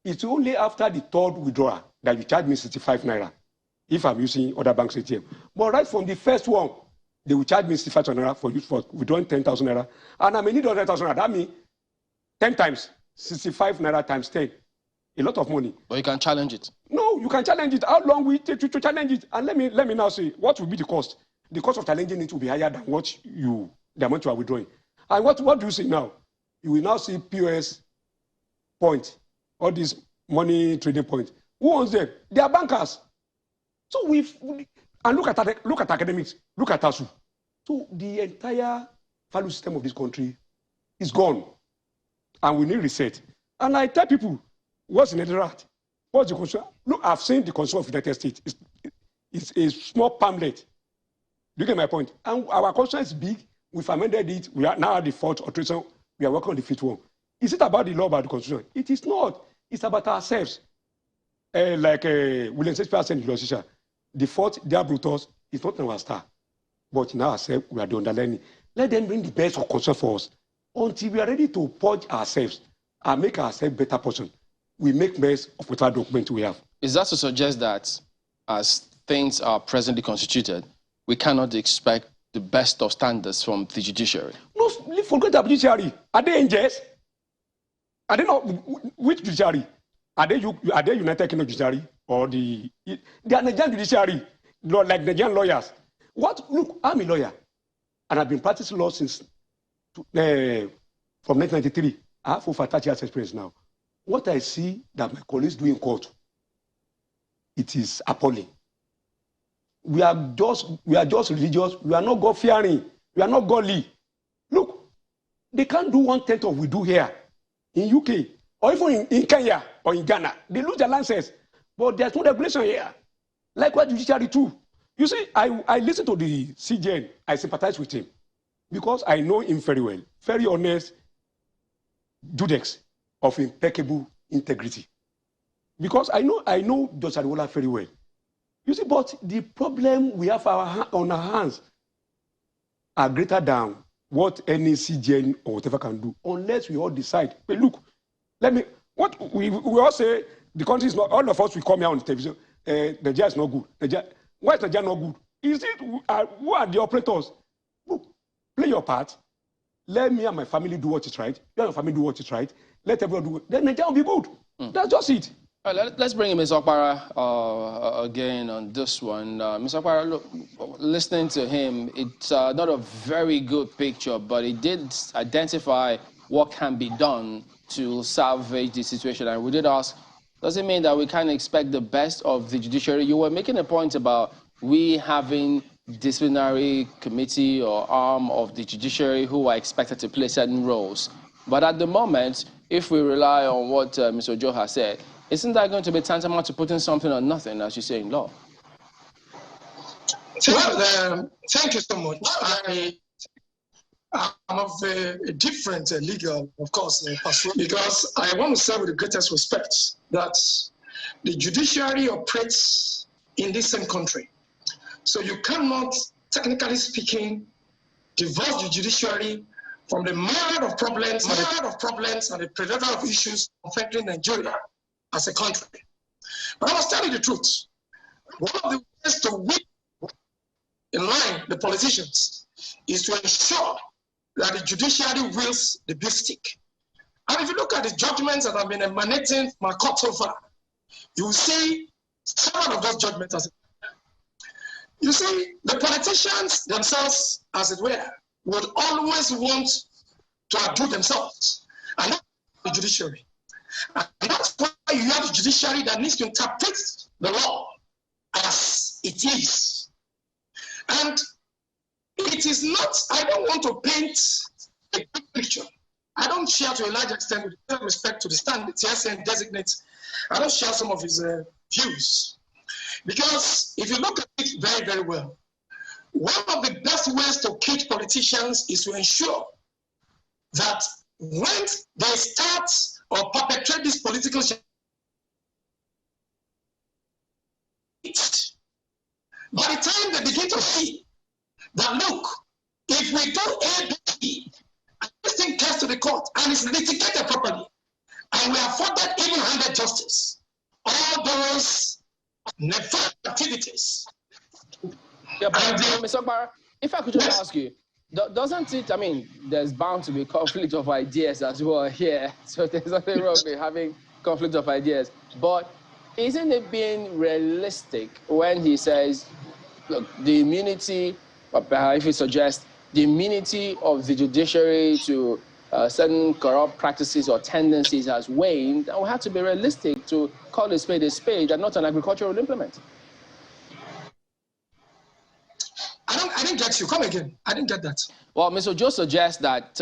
it's only after the third withdrawal that you charge me 65 naira if I'm using other banks' ATM. But right from the first one, they will charge me 65 naira for withdrawing 10,000 naira. And I may need 100,000 naira. That means 10 times, 65 naira times 10. A lot of money. But you can challenge it. No, you can challenge it. How long will it take to challenge it? And let me now say, what will be the cost? The cost of challenging it will be higher than the amount you are withdrawing. And what do you see now? You will now see POS point, all these money trading points. Who owns them? They are bankers. So and look at academics, look at ASU. So the entire value system of this country is gone. And we need reset. And I tell people, what's in Electoral? What's the constitution? Look, I've seen the constitution of the United States. It's a small pamphlet. You get my point? And our constitution is big. We've amended it. We are now at the fourth alteration. We are working on the fifth one. Is it about the law, about the constitution? It is not. It's about ourselves. Like William Shakespeare said in the Lord, the fourth, they are Brutus, is not in our star. But in ourselves, we are the underlining. Let them bring the best of constitution for us. Until we are ready to purge ourselves and make ourselves better person, we make mess of whatever document we have. Is that to suggest that as things are presently constituted, we cannot expect the best of standards from the judiciary? No, forget the judiciary. Are they angels? Are they not? Which judiciary? Are they United Kingdom judiciary or they are Nigerian judiciary, like Nigerian lawyers? What? Look, I'm a lawyer, and I've been practicing law since from 1993. I have over 30 years experience now. What I see that my colleagues do in court, it is appalling. We are just religious. We are not God-fearing. We are not godly. Look, they can't do 1/10 of what we do here in UK or even in Kenya or in Ghana. They lose their license, but there's no regulation here. Likewise, judiciary too. You see, I listen to the CJN. I sympathize with him because I know him very well. Very honest, Judex of impeccable integrity. Because I know Dr. Ariwola very well. You see, but the problem we have on our hands are greater than what any CGN or whatever can do, unless we all decide. But look, we all say the country is not, all of us will come here on television, Nigeria is not good. Why is Nigeria not good? Is it, who are the operators? Look, play your part. Let me and my family do what is right. Let your family do what is right. Let everyone do it. Then Nigeria will be good. That's just it. All right, let's bring in Ms. Okpara again on this one. Ms. Okpara, look, listening to him, it's not a very good picture, but it did identify what can be done to salvage the situation. And we did ask, does it mean that we can't expect the best of the judiciary? You were making a point about we having disciplinary committee or arm of the judiciary who are expected to play certain roles. But at the moment, if we rely on what Mr. Ojo has said, isn't that going to be tantamount to putting something on nothing, as you say in law? Well, thank you so much. I'm of a different legal, of course, because I want to say with the greatest respect that the judiciary operates in this same country. So you cannot, technically speaking, divorce the judiciary from the myriad of problems and the plethora of issues affecting Nigeria as a country. But I must tell you the truth. One of the ways to win in line the politicians is to ensure that the judiciary wields the big stick. And if you look at the judgments that have been emanating from our court so far, you will see some of those judgments as you see, the politicians themselves, as it were, would always want to outdo themselves. And that's the judiciary. And that's why you have a judiciary that needs to interpret the law as it is. And it is not, I don't want to paint a big picture. I don't share to a large extent, with respect to the stand that CSN designates, I don't share some of his views. Because if you look at it very, very well, one of the best ways to cage politicians is to ensure that when they start or perpetrate this political by the time they begin to see that, look, if we do ABC, and this thing gets to the court and is litigated properly, and we afforded even-handed justice, all those nefarious activities. Yeah, but Mr. Okpara, if I could just ask you, doesn't it, I mean, there's bound to be conflict of ideas as well here, so there's nothing wrong with having conflict of ideas, but isn't it being realistic when he says, look, the immunity, if he suggests the immunity of the judiciary to certain corrupt practices or tendencies has waned, and we have to be realistic to call a spade and not an agricultural implement? I didn't get you. Come again. I didn't get that. Well, Mr. Joe suggests that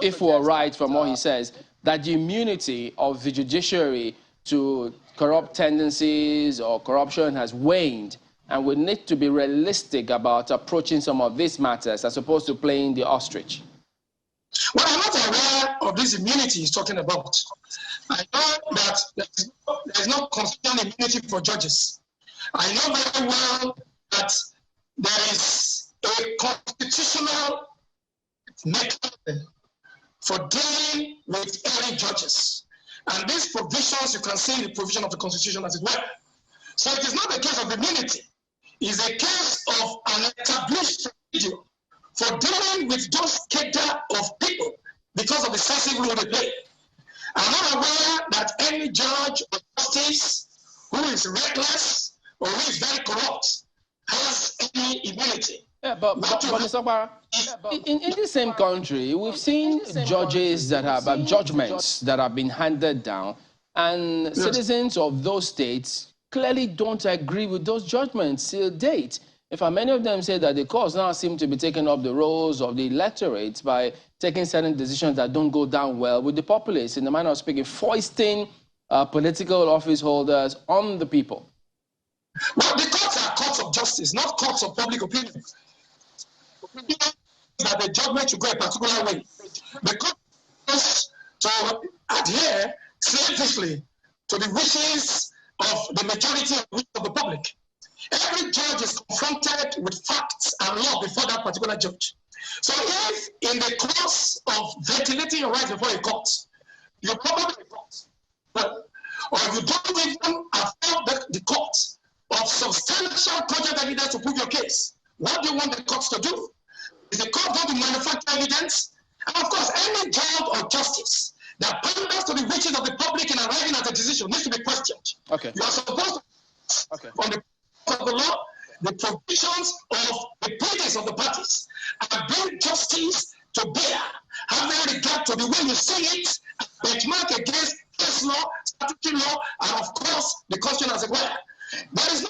if we're right from what he says, that the immunity of the judiciary to corrupt tendencies or corruption has waned, and we need to be realistic about approaching some of these matters as opposed to playing the ostrich. Well, I'm not aware of this immunity he's talking about. I know that there is no constitutional immunity for judges. I know very well that there is a constitutional mechanism for dealing with any judges. And these provisions, you can see the provision of the Constitution as it were. So it is not a case of immunity. It's a case of an established procedure for dealing with those cadre of people because of the sensitive role they play. I'm not aware that any judge or justice who is reckless or who is very corrupt has any immunity. Yeah, but Mr. Okpara, in the same country, we've seen judges that have judgments that have been handed down, and citizens of those states clearly don't agree with those judgments till date. In fact, many of them say that the courts now seem to be taking up the roles of the electorate by taking certain decisions that don't go down well with the populace, in the manner of speaking, foisting political office holders on the people. Well, the courts are courts of justice. justice, not courts of public opinion. That the judgment should go a particular way. The court has to adhere selfishly to the wishes of the majority of the public. Every judge is confronted with facts and law before that particular judge. So if in the course of ventilating your rights before a court, you probably or you don't even afford the court of substantial project evidence to prove your case, what do you want the courts to do? Is the court going to manufacture evidence? And of course, any judge or justice that panders to the wishes of the public in arriving at a decision needs to be questioned. Okay. You are supposed to, on the of the law, the provisions of the pleadings of the parties, and bring justice to bear, having regard to the way you see it, benchmark against case law, statutory law, and of course, the constitution as it were. There is no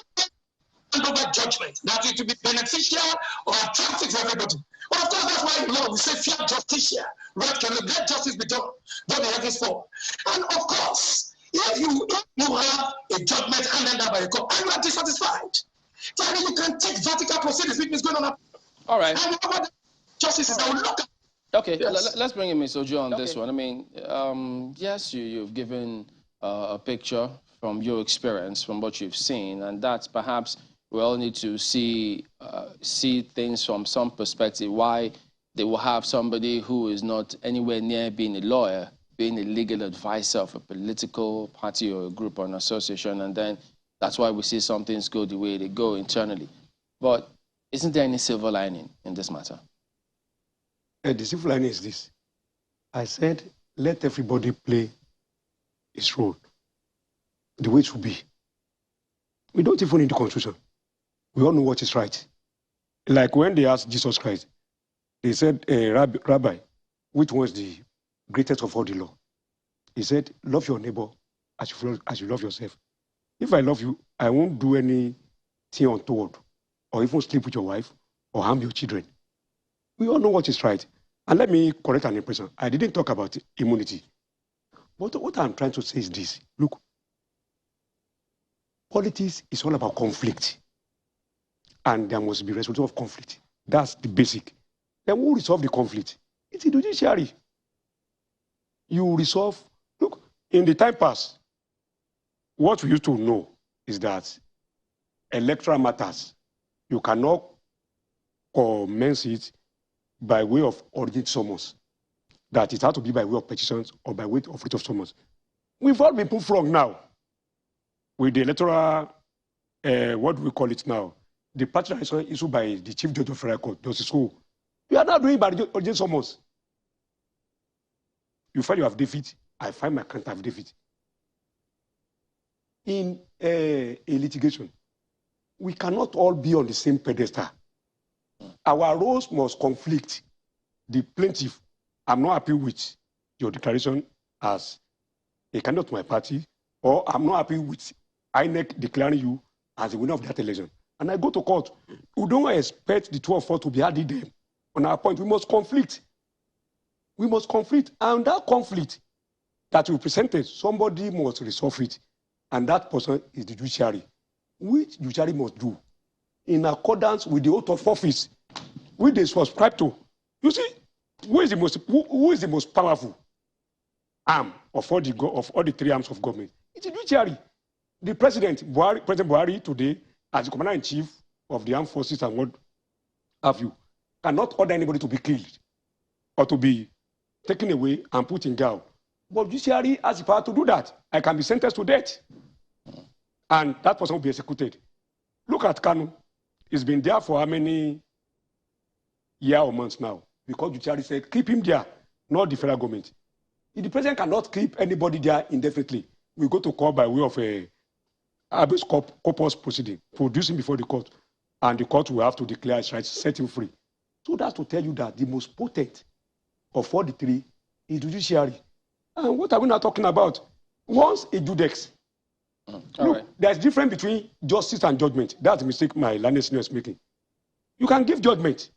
over judgment that it will be beneficial or attractive to everybody. But of course, that's why in law we say fair justicia, right? Can let justice be done the heavens fall. And of course, if you have a judgment handed down by a court and you are dissatisfied, then you can take vertical proceedings, which is going on. All right. And justice is now look at. Okay, yes. Let's bring in Mr. Ojo on this one. I mean, yes, you've given a picture from your experience, from what you've seen, and that's perhaps we all need to see things from some perspective, why they will have somebody who is not anywhere near being a lawyer, being a legal advisor of a political party or a group or an association, and then that's why we see some things go the way they go internally. But isn't there any silver lining in this matter? The silver lining is this. I said, let everybody play his role the way it should be. We don't even need the Constitution. We all know what is right. Like when they asked Jesus Christ, they said, Rabbi, which was the greatest of all the law? He said, love your neighbor as you love yourself. If I love you, I won't do anything untoward, or even sleep with your wife, or harm your children. We all know what is right. And let me correct an impression. I didn't talk about immunity. But what I'm trying to say is this. Look, politics is all about conflict. And there must be resolution of conflict. That's the basic. Then who resolve the conflict? It's the judiciary. You resolve. Look, in the time past, what we used to know is that electoral matters, you cannot commence it by way of urgent summons. That it had to be by way of petitions or by way of writ of summons. We've all been put wrong now with the electoral, what do we call it now? The partition issued by the Chief Judge of Federal Court, Justice Ho. We are not doing it by urgent summons. You find you have defeat, I find my can't have defeat. In a litigation, we cannot all be on the same pedestal. Our roles must conflict. The plaintiff, I'm not happy with your declaration as a candidate to my party, or I'm not happy with INEC declaring you as the winner of that election. And I go to court. We don't expect the two of us to be added them on our point. We must conflict. We must conflict. And that conflict that we presented, somebody must resolve it. And that person is the judiciary, which judiciary must do in accordance with the oath of office, which they subscribe to. You see, who is the most powerful arm of all the three arms of government? It's the judiciary. The President Buhari today, as the Commander-in-Chief of the Armed Forces and what have you, cannot order anybody to be killed or to be taken away and put in jail. But judiciary has the power to do that. I can be sentenced to death. And that person will be executed. Look at Kanu. He's been there for how many years or months now? Because judiciary said, keep him there, not the federal government. If the president cannot keep anybody there indefinitely, we go to court by way of a habeas corpus proceeding, produce him before the court, and the court will have to declare his rights, set him free. So that's to tell you that the most potent of all the three is judiciary. And what are we now talking about? Once a judex, look, there's a difference between justice and judgment. That's the mistake my learned senior is making. You can give judgment.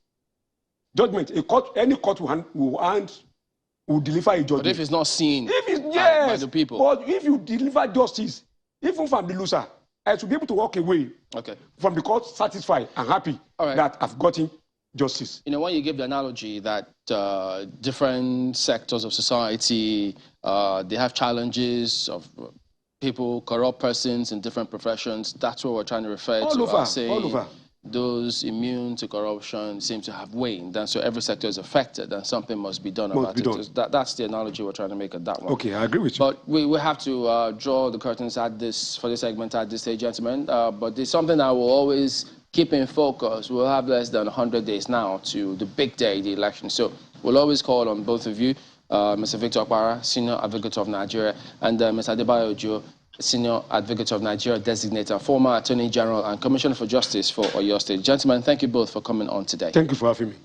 Judgment, a court, any court will deliver a judgment. But if it's not seen by the people. But if you deliver justice, even from the loser, I should be able to walk away from the court satisfied and happy that I've gotten justice. You know, when you give the analogy that different sectors of society, they have challenges of people, corrupt persons in different professions, that's what we're trying to refer to. All over. Those immune to corruption seem to have waned, and so every sector is affected, and something must be done about it. That's the analogy we're trying to make at that one. Okay, I agree with you. But we have to draw the curtains for this segment at this stage, gentlemen. But it's something that will always keep in focus. We'll have less than 100 days now to the big day, the election. So we'll always call on both of you, Mr. Victor Akwa, Senior Advocate of Nigeria, and Mr. Adebayo Ojo, Senior Advocate of Nigeria, designated former Attorney General and Commissioner for Justice for Oyo State. Gentlemen, thank you both for coming on today. Thank you for having me.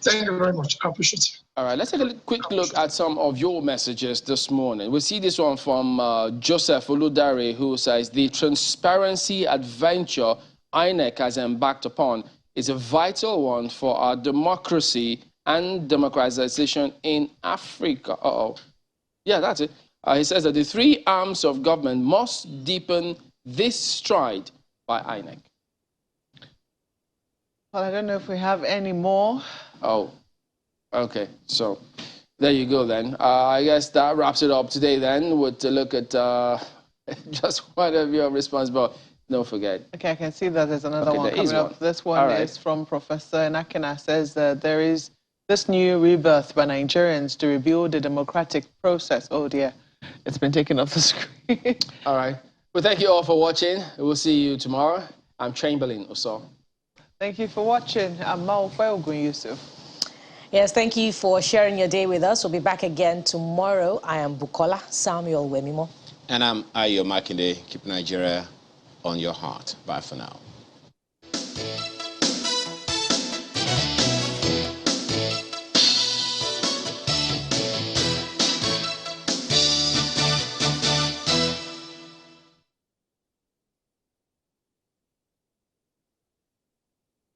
Thank you very much. I appreciate you. All right, let's take a quick look at some of your messages this morning. We'll see this one from Joseph Oludare, who says, the transparency adventure INEC has embarked upon is a vital one for our democracy and democratization in Africa. Yeah, that's it. He says that the three arms of government must deepen this stride by INEC. Well, I don't know if we have any more. Oh, okay. So there you go then. I guess that wraps it up today then with a look at just one of your responses. Don't forget. Okay, I can see that there's another one coming up. This one is from Professor Nakina. Says that there is this new rebirth by Nigerians to rebuild the democratic process. Oh dear. It's been taken off the screen. All right. Well, thank you all for watching. We'll see you tomorrow. I'm Chamberlain Oso. Thank you for watching. I'm Maofe Ogun Yusuf. Yes, thank you for sharing your day with us. We'll be back again tomorrow. I am Bukola Samuel Wemimo. And I'm Ayo Makinde. Keep Nigeria on your heart. Bye for now.